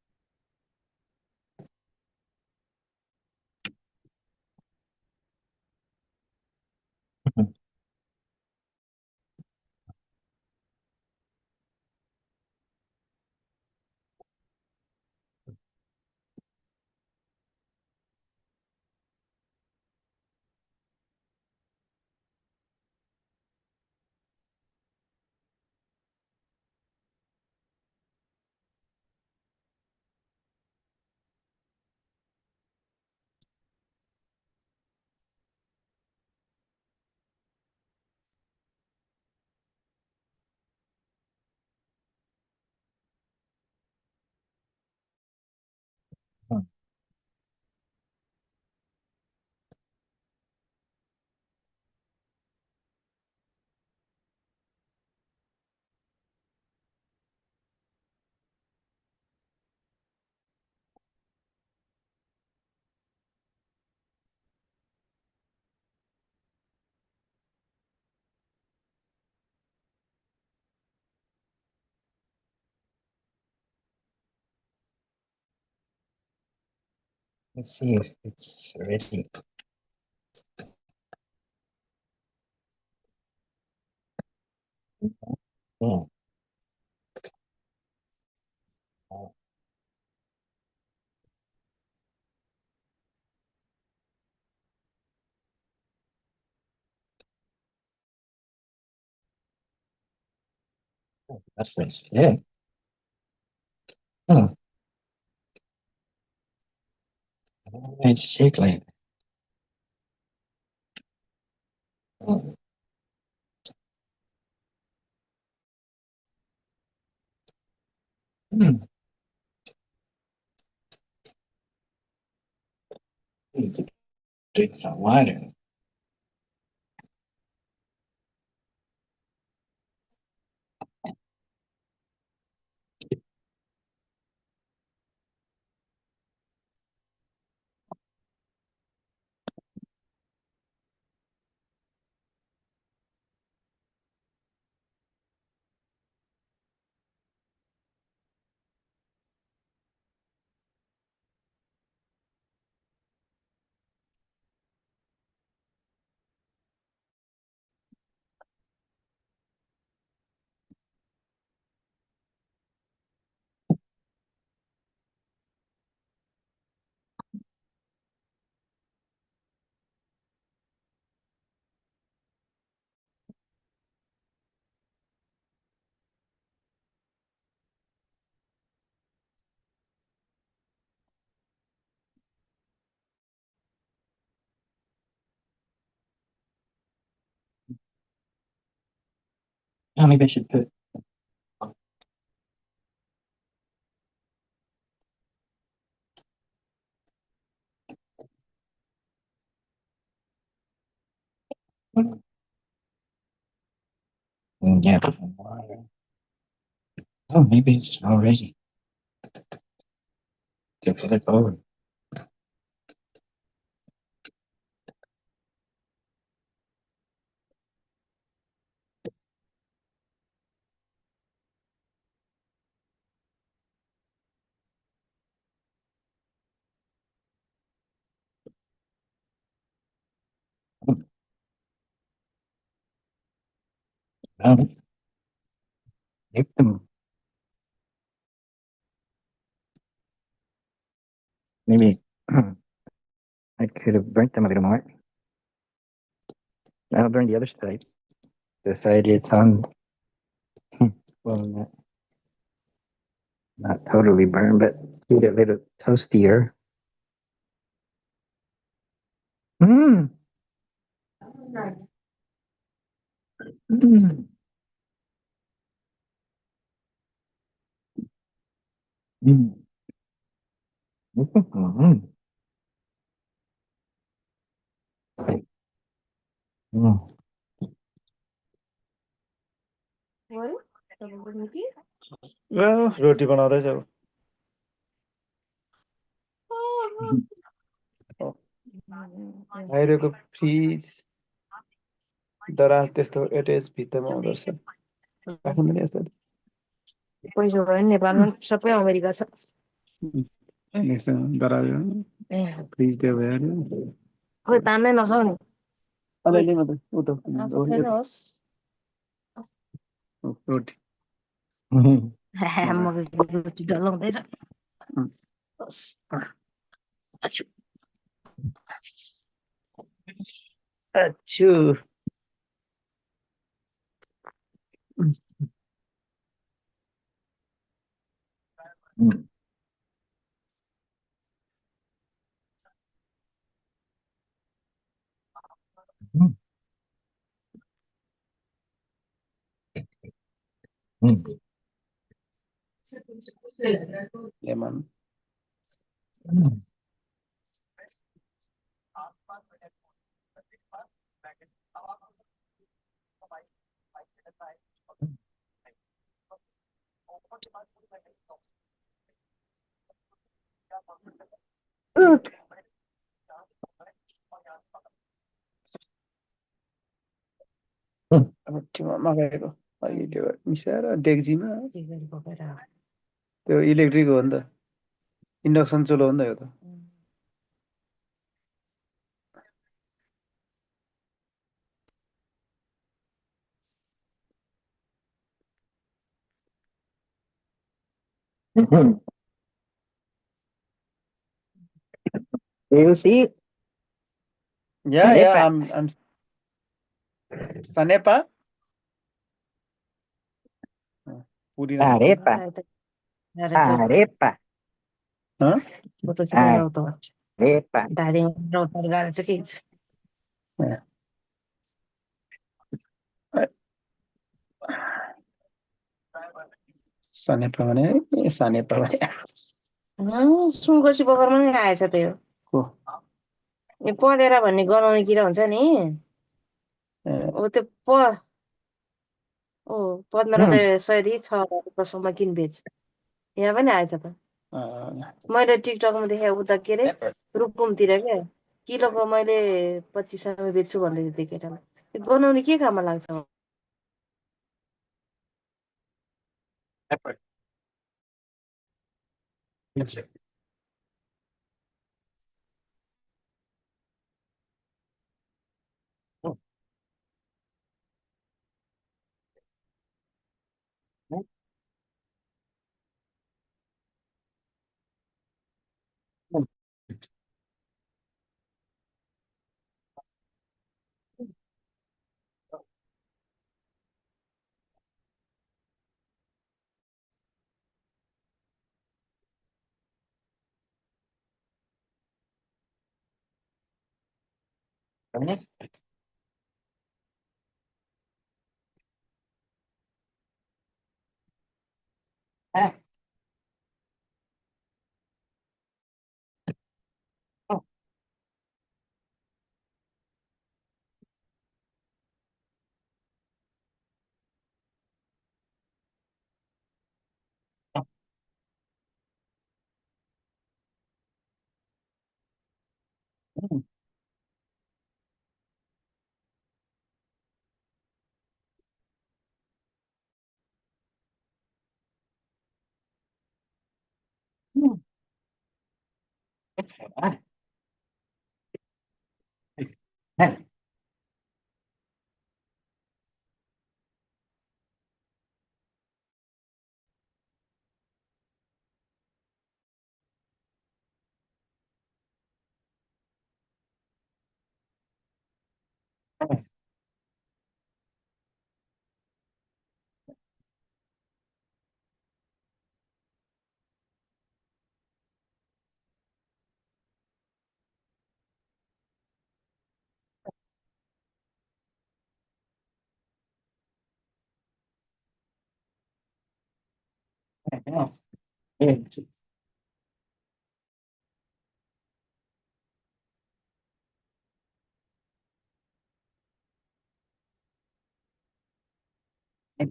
Let's see if it's ready. Yeah. That's nice. Yeah. Hmm. It's shake like. Hmm. Hmm. Need to drink some water. Oh, maybe I should put. Hmm. Yeah. Oh, maybe it's already. To flip over. Um, them. Maybe I could have burnt them a little more. I'll burn the other side. The side it's on. Well, not totally burned, but get it a little toastier. Mm. Mm. Mm. Mm. Mm. रोटी बनाउँदैछ अब बाहिरको fridge दराज त्यस्तो attach भित्तामा हुँदो रहेछ राख्नु नि यस्तो पैसा भयो नि नेपालमा सबै अमेरिका छ यस्तो दराज फ्रिज त्यो भइहाल्यो खोइ तान्नै नसक्ने अलिअलि मात्रै उता छैनस् रोटी मकै रोटी डल्लाउँदैछ अच्छु Mm. Mm. Mm. Lemon Mm. रोटीमा मगाएको अहिले त्यो मिसाएर डेक्जीमा पकाएर त्यो इलेक्ट्रिक हो नि त इन्डक्सन चुलो हो नि त यो त Do you see? या Arepa. I'm सनेपा Puri Arepa. Arepa. Arepa. दादीमा गाह्रो चाहिँ के छ सनेपा भने सनेपा भने सुनकोसी पोखरमा नि आएछ त्यो को यो पँधेरा भन्ने गनाउने किरा हुन्छ नि ओ त्यो 1500 6 रुपियाँसम्म किन बेच यहाँ पनि आएछ त मैले टिकटकमा देखेँ उता के अरे रुकुमतिर क्या किलोको मैले 2500 बेच्छु भन्दै थियो त्यो केटालाई त्यो गनाउने के काममा लाग्छ Pepper. Yes, sir. Oh. Mm. Mm. Yes. Ah. Oh.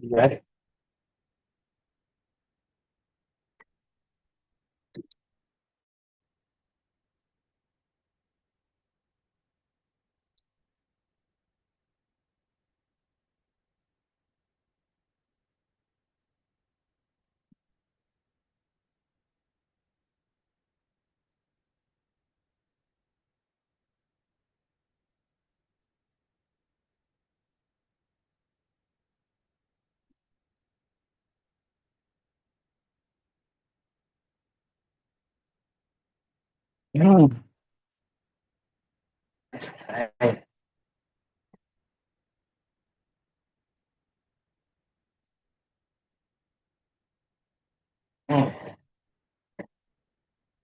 Got it. Mm. That's right.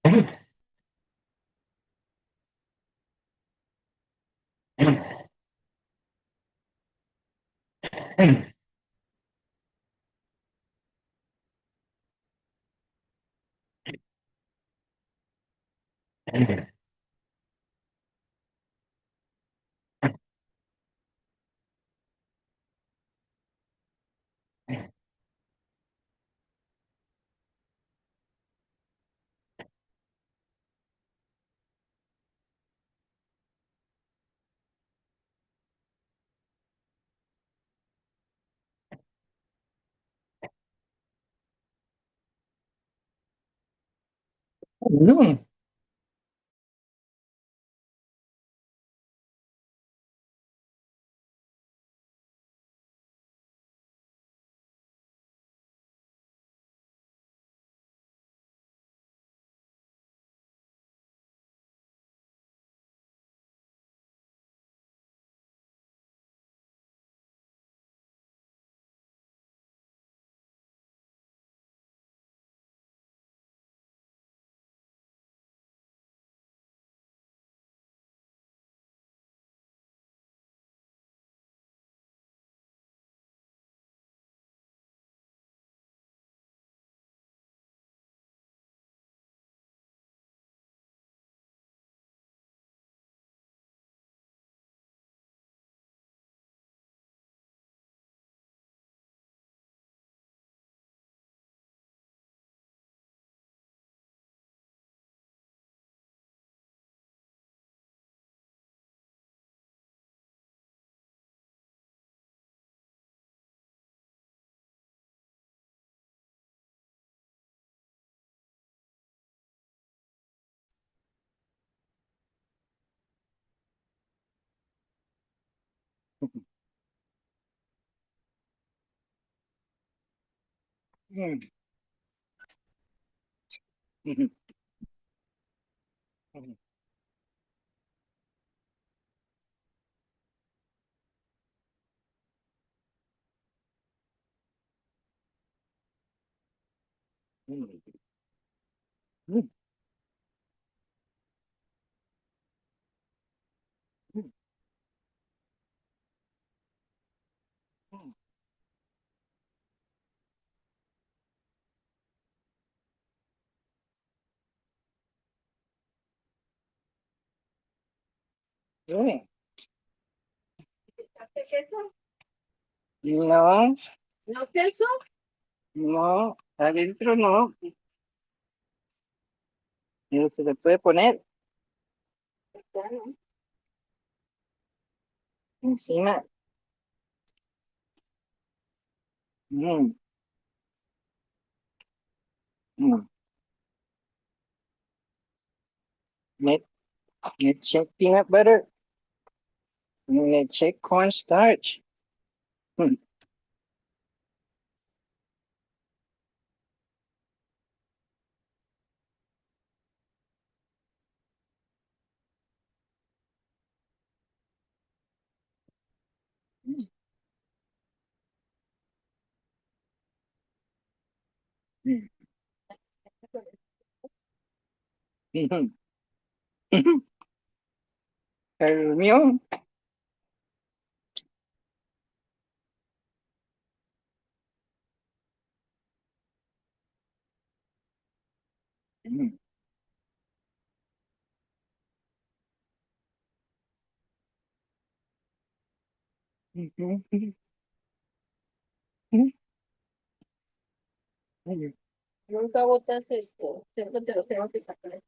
Mm. Mm. Mm. Mhm. Mhm. Mm. Mm. Mm. Mm. Mm. No, ¿No queso? no, adentro no. Pero se le puede poner encima. Mm. Mm. Net, net check peanut butter. Net check cornstarch. Hmm. Hmm. Hmm. Alam nyo? Hmm. Hmm. Hmm. Hmm. Hmm. Nunca votas esto. Siempre te lo tengo que sacar.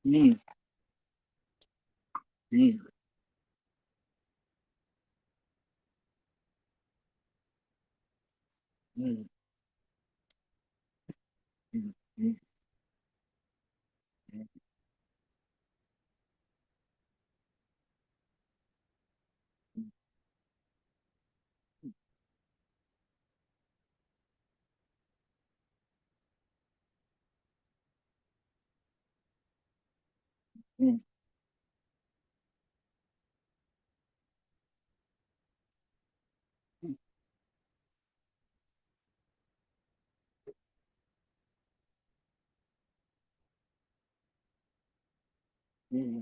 Hmm. Hmm. Hmm. Hmm. Hmm. Hmm. Hmm. Hmm. Hmm.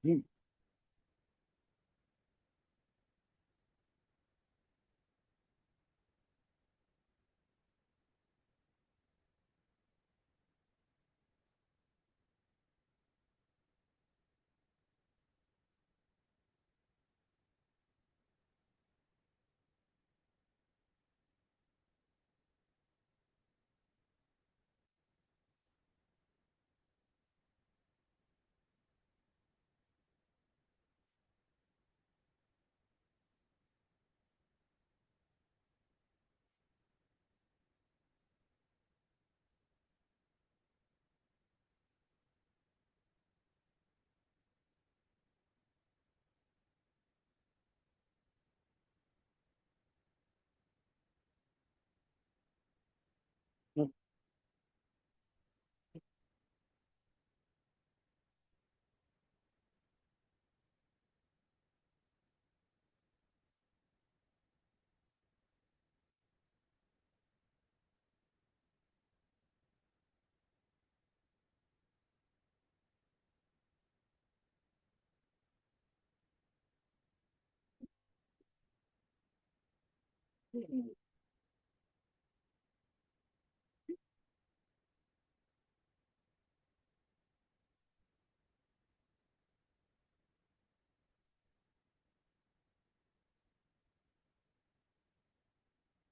Hmm. Hmm.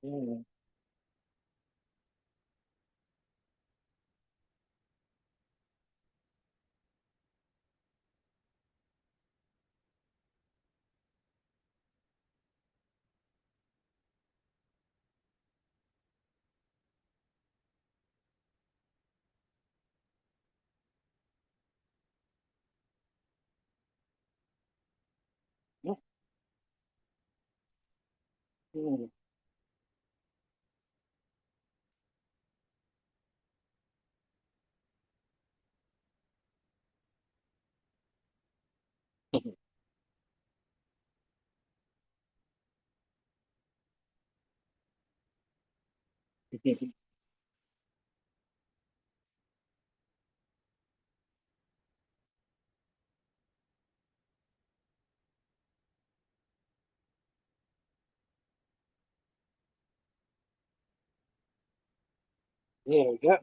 Hmm. Hmm. There we go.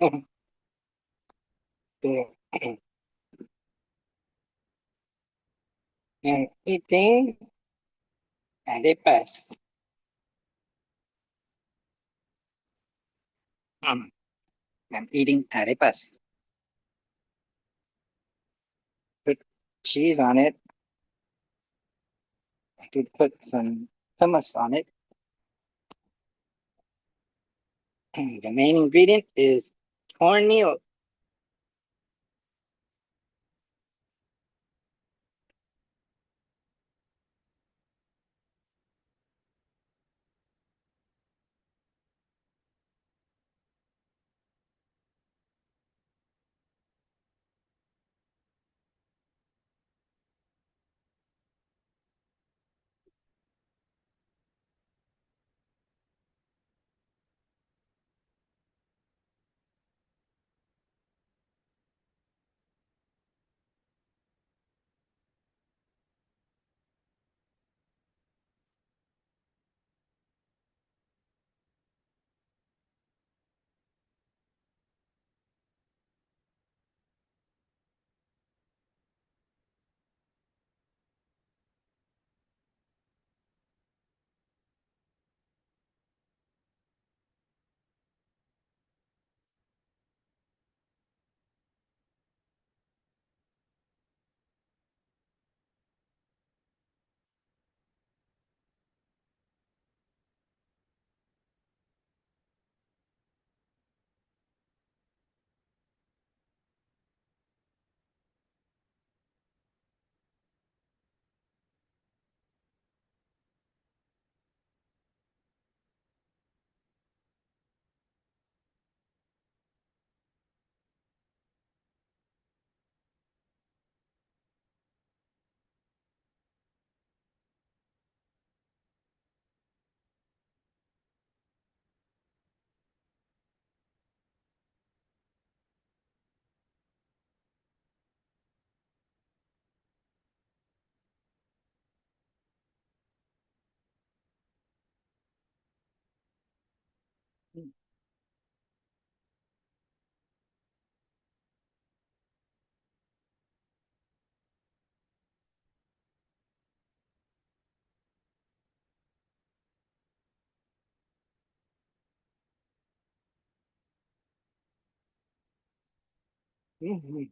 So, I'm eating arepas. Mm, I'm eating arepas. Put cheese on it. I could put some hummus on it. The main ingredient is cornmeal. Mhm.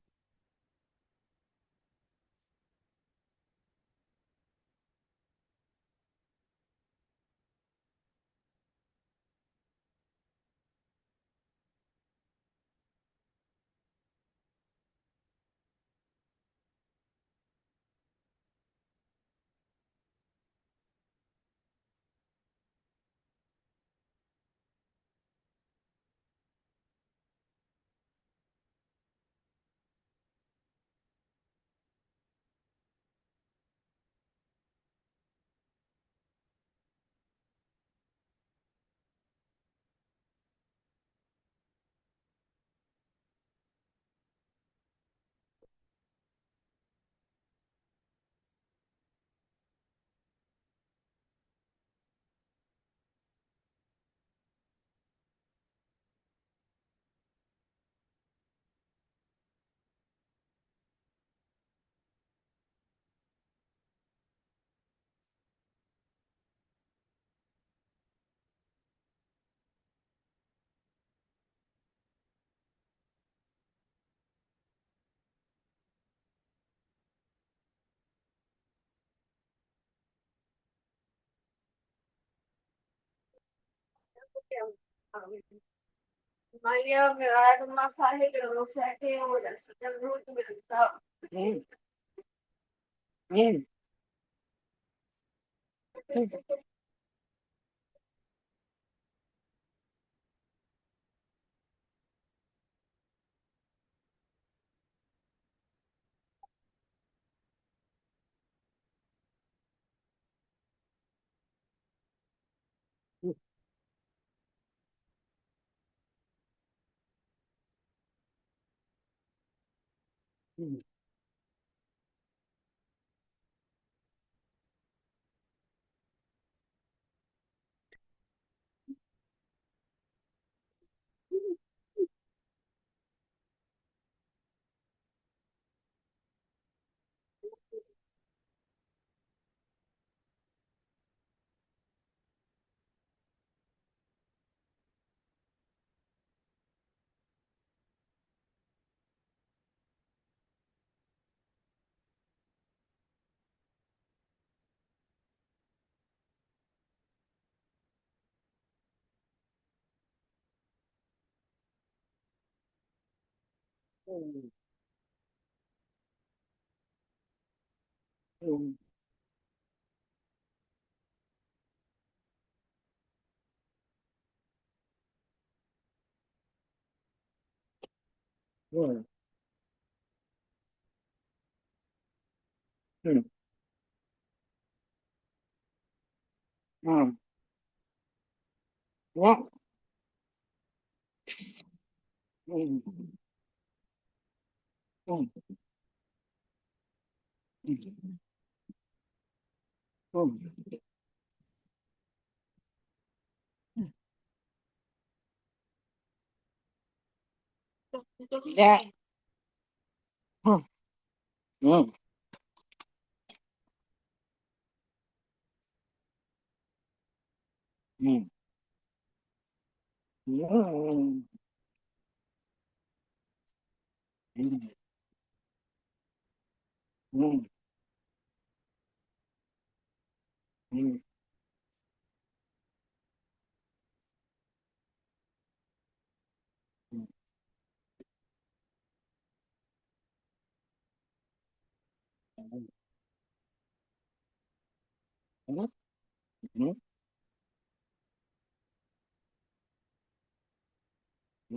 María me va a dar un masaje, pero no sé a qué hora. Si ya no me está. Mm, mm, mm. Yeah. Yeah. Mm. Mm. Mm. Mm. Mm. Mm. Mm. Mm. Mm.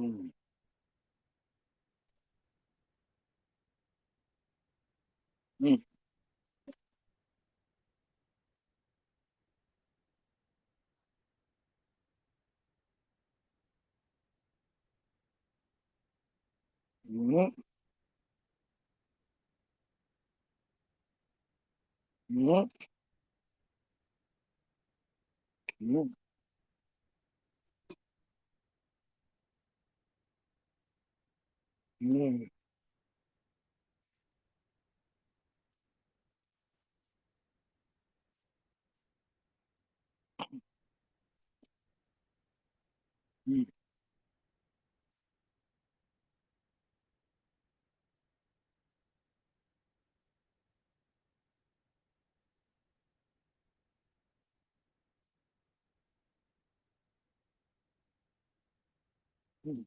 Mm. Mm. Mm. Mm. Mm. Mm.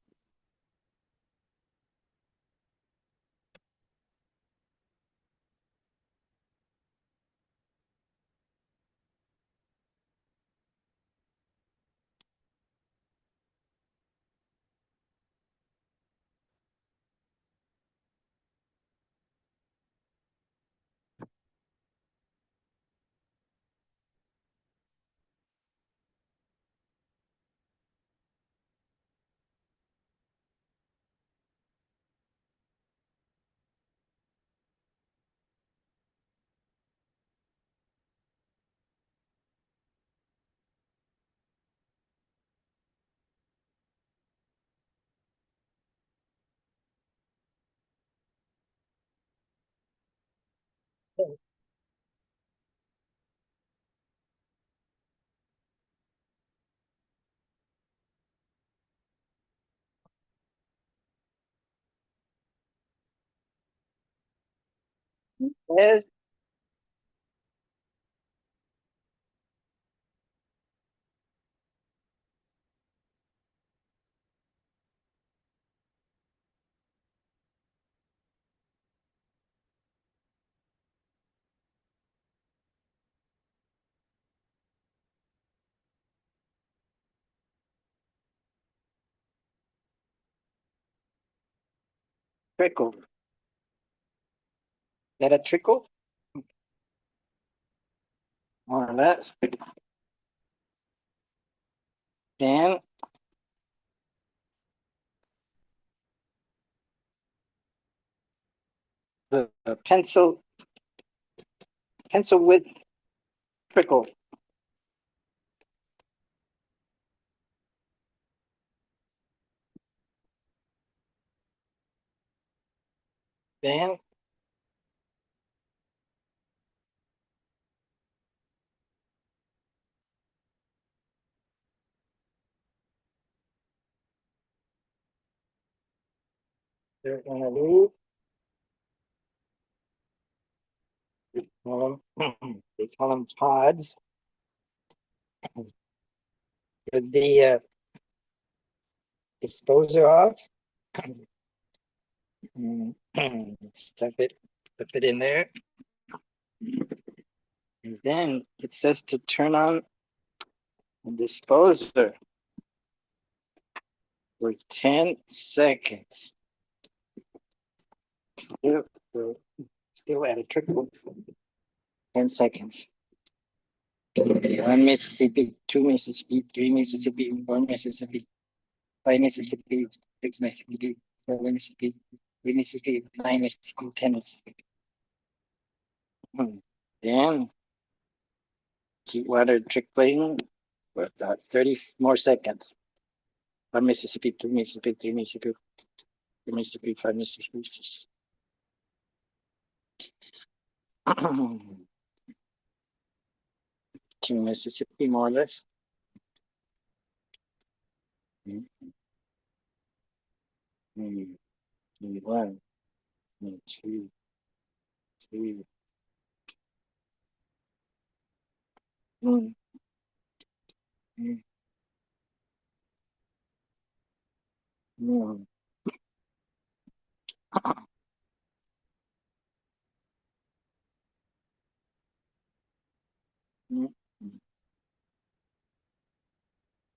Yes. Trickle. Is that a trickle? More or less. Then the pencil width trickle. Then they're gonna move. They call them pods. With the disposer of. Stuff it, put it in there. And then it says to turn on the disposer for 10 seconds. Still at a trickle. 10 seconds. 1 Mississippi, 2 Mississippi, 3 Mississippi, 4 Mississippi, 5 Mississippi, 6 Mississippi, 7 Mississippi, 8 Mississippi, 9 Mississippi, 10 Mississippi. Then keep water trickling for about 30 more seconds. 1 Mississippi, 2 Mississippi, 3 Mississippi, 4 Mississippi, 5 Mississippi. 2 Mississippi, more or less. One, two, three. Mm. Mm. Mm. Mm.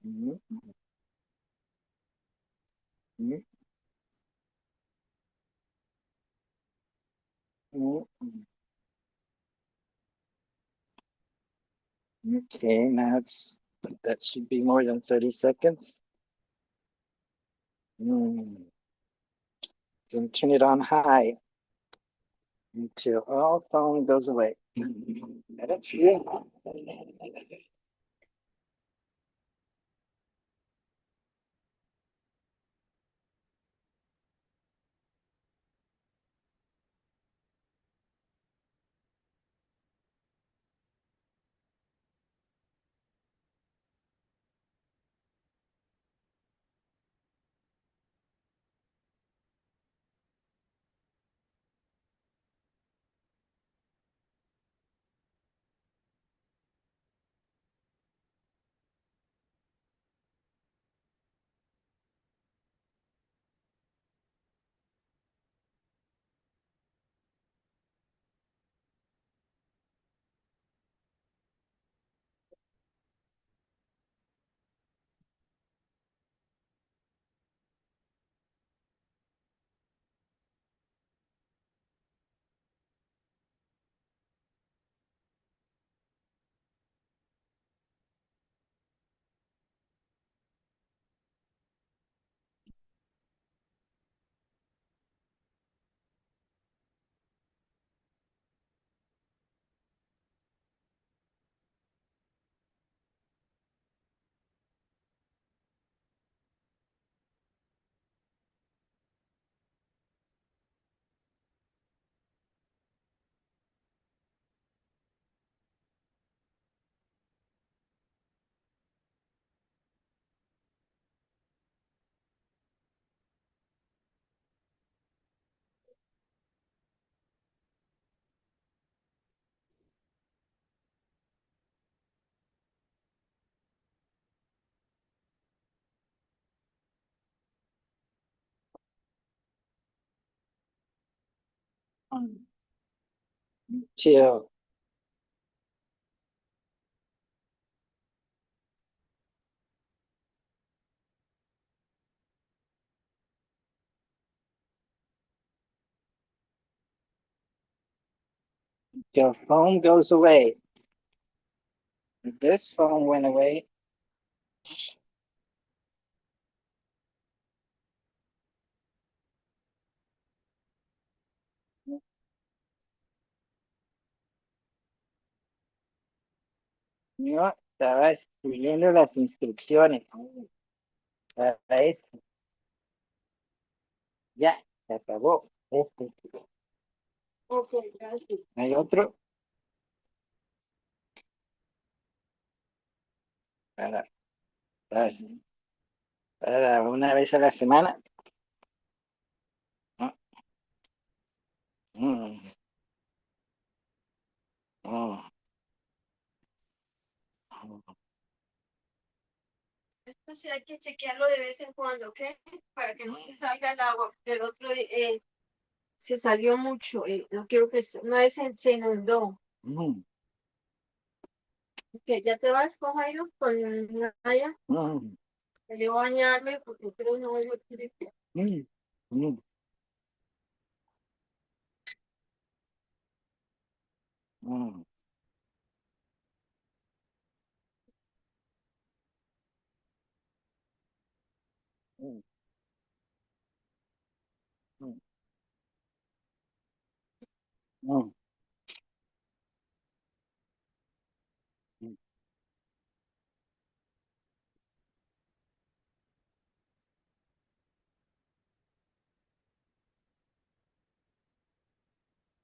Mm. Mm. Mm. Okay, now that should be more than 30 seconds. Then turn it on high until all foam goes away. That's it. Till your foam goes away. This foam went away. Yo estaba escribiendo las instrucciones para esto. Ya, se acabó. Ok, gracias. ¿Hay otro? Para, para, para una vez a la semana. Ah, mm, mm, Esto sí hay que chequearlo de vez en cuando, ¿ok? Para que no se salga el agua. Porque el otro, se salió mucho. No quiero que una vez se inundó. Mm, Que ya te vas con Jairo, con Naya. mm, Me llevo a bañarme porque creo que no voy a querer. mm, mm, mm, mm, mm, mm, mm,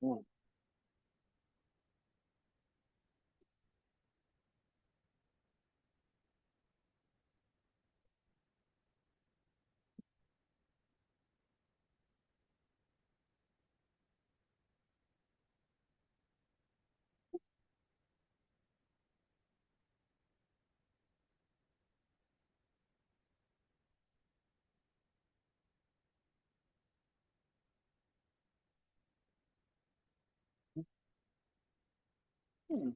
mm. Mm,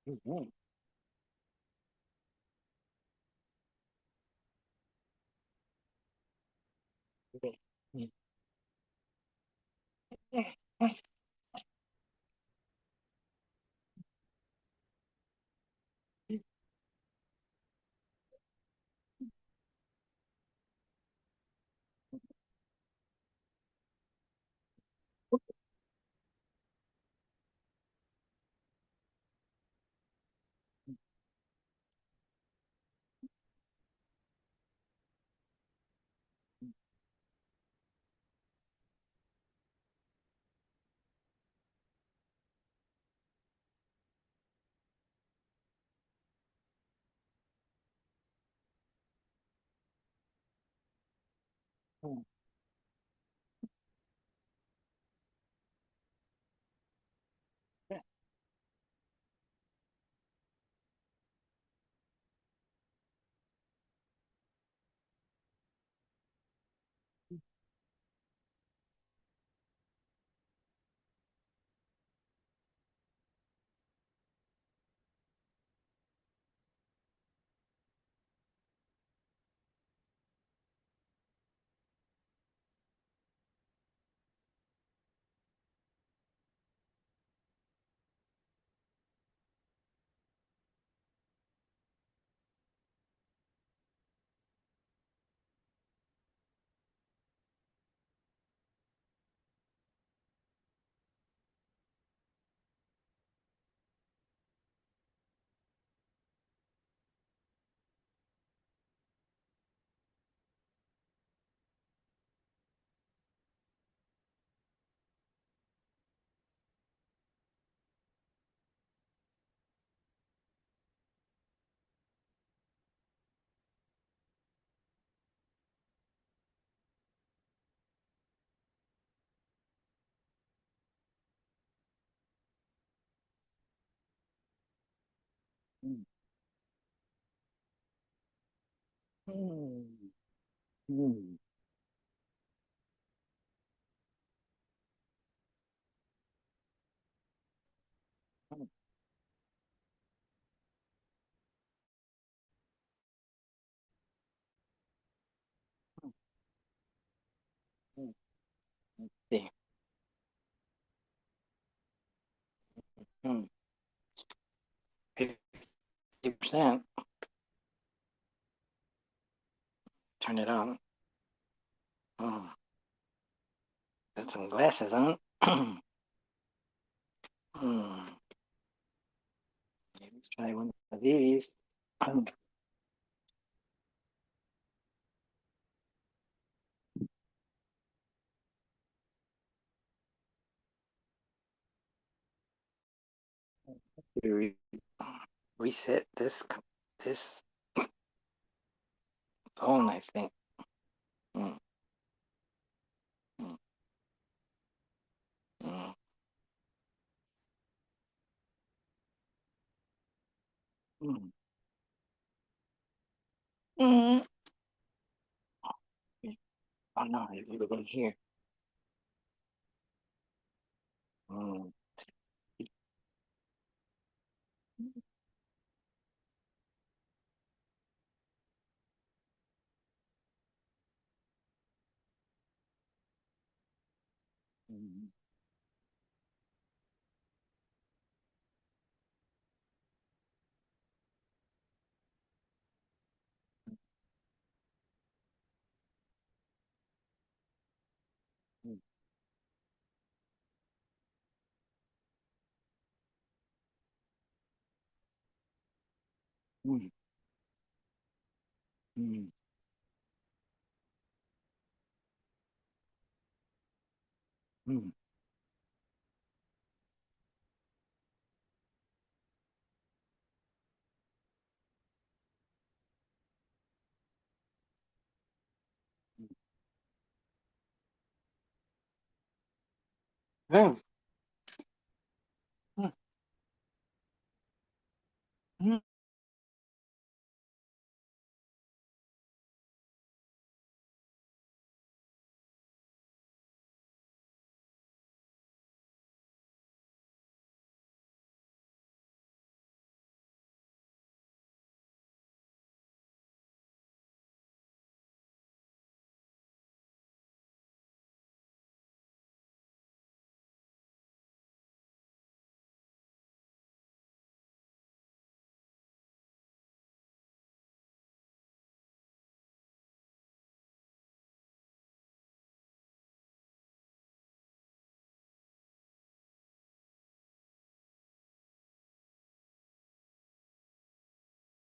mm, mm. Okay. Mm, mm, mm, mm, mm, mm, mm. Okay. Mm. 50%. Turn it on. Mm. Put some glasses on. Mm. Let's try one of these. Re- Reset this phone, I think. Mm, mm, mm, mm, mm. Oh no, it would have been here. Mm. Mm. Mm. Mm. Mm. Mm. Yeah.